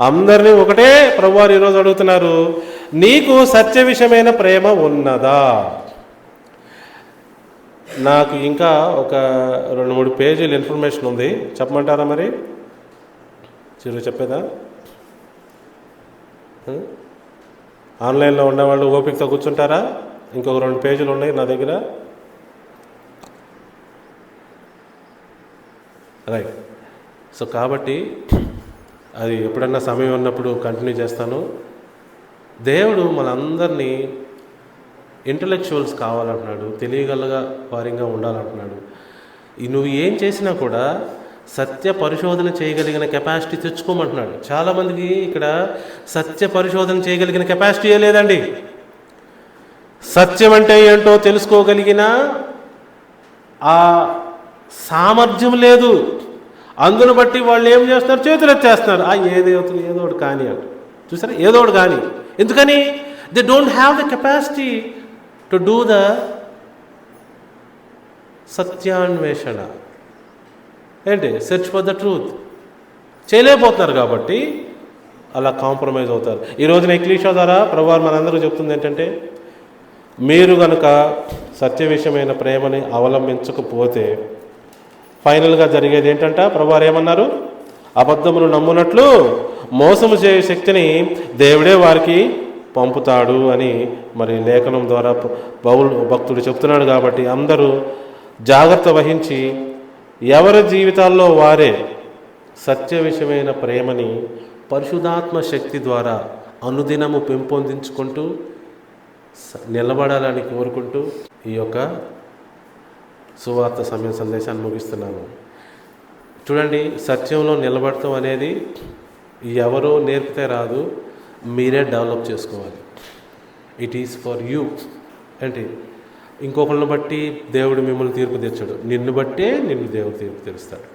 అందరినీ ఒకటే ప్రభువారు ఈరోజు అడుగుతున్నారు, నీకు సత్య విషయమైన ప్రేమ ఉన్నదా? నాకు ఇంకా ఒక 2-3 పేజీలు ఇన్ఫర్మేషన్ ఉంది, చెప్పమంటారా? మరి చెప్పేదా? ఆన్లైన్లో ఉన్నవాళ్ళు ఓపికతో కూర్చుంటారా? ఇంకొక 2 పేజీలు ఉన్నాయి నా దగ్గర. రైట్. సో కాబట్టి అది ఎప్పుడన్నా సమయం ఉన్నప్పుడు కంటిన్యూ చేస్తాను. దేవుడు మనందరినీ ఇంటలెక్చువల్స్ కావాలంటున్నాడు, తెలియగలగా వారిగా ఉండాలంటున్నాడు. నువ్వు ఏం చేసినా కూడా సత్య పరిశోధన చేయగలిగిన కెపాసిటీ తెచ్చుకోమంటున్నాడు. చాలామందికి ఇక్కడ సత్య పరిశోధన చేయగలిగిన కెపాసిటీ లేదండి. సత్యం అంటే ఏంటో తెలుసుకోగలిగిన ఆ సామర్థ్యం లేదు. అందును బట్టి వాళ్ళు ఏం చేస్తున్నారు? చేతులు ఎత్తేస్తున్నారు. ఏదో ఒకటి కానీ అంట. చూసారా, ఏదో ఒకటి కానీ. ఎందుకని? They don't have the capacity to do the సత్యాన్వేషణ. ఏంటి? సెర్చ్ ఫర్ ద ట్రూత్ చేయలేకపోతున్నారు కాబట్టి అలా కాంప్రమైజ్ అవుతారు. ఈ రోజున ఎక్లీషియా ద్వారా ప్రభువారు మనందరూ చెప్తుంది ఏంటంటే, మీరు కనుక సత్య విషయమైన ప్రేమని అవలంబించకపోతే ఫైనల్గా జరిగేది ఏంటంట? ప్రభువారు ఏమన్నారు? అబద్ధమును నమ్మునట్లు మోసము చేయ శక్తిని దేవుడే వారికి పంపుతాడు అని మరి లేఖనం ద్వారా భక్తుడు చెప్తున్నాడు. కాబట్టి అందరూ జాగ్రత్త వహించి ఎవరి జీవితాల్లో వారే సత్య విషయమైన ప్రేమని పరిశుద్ధాత్మ శక్తి ద్వారా అనుదినము పెంపొందించుకుంటూ నిలబడాలని కోరుకుంటూ ఈ యొక్క సువార్త సమయ సందేశాన్ని ముగిస్తున్నాను. చూడండి, సత్యంలో నిలబడటం అనేది ఎవరో నేర్పితే రాదు, మీరే డెవలప్ చేసుకోవాలి. It is for you. ఏంటి? ఇంకొకరిని బట్టి దేవుడు మిమ్మల్ని తీర్పు తెచ్చాడు, నిన్ను బట్టే నిన్ను దేవుడు తీర్పు తెరుస్తాడు.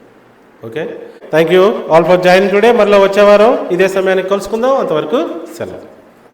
Okay, thank you all for joining today. మరలా వచ్చేవారం ఇదే సమయానికి కలుసుకుందాం. అంతవరకు సెలవు.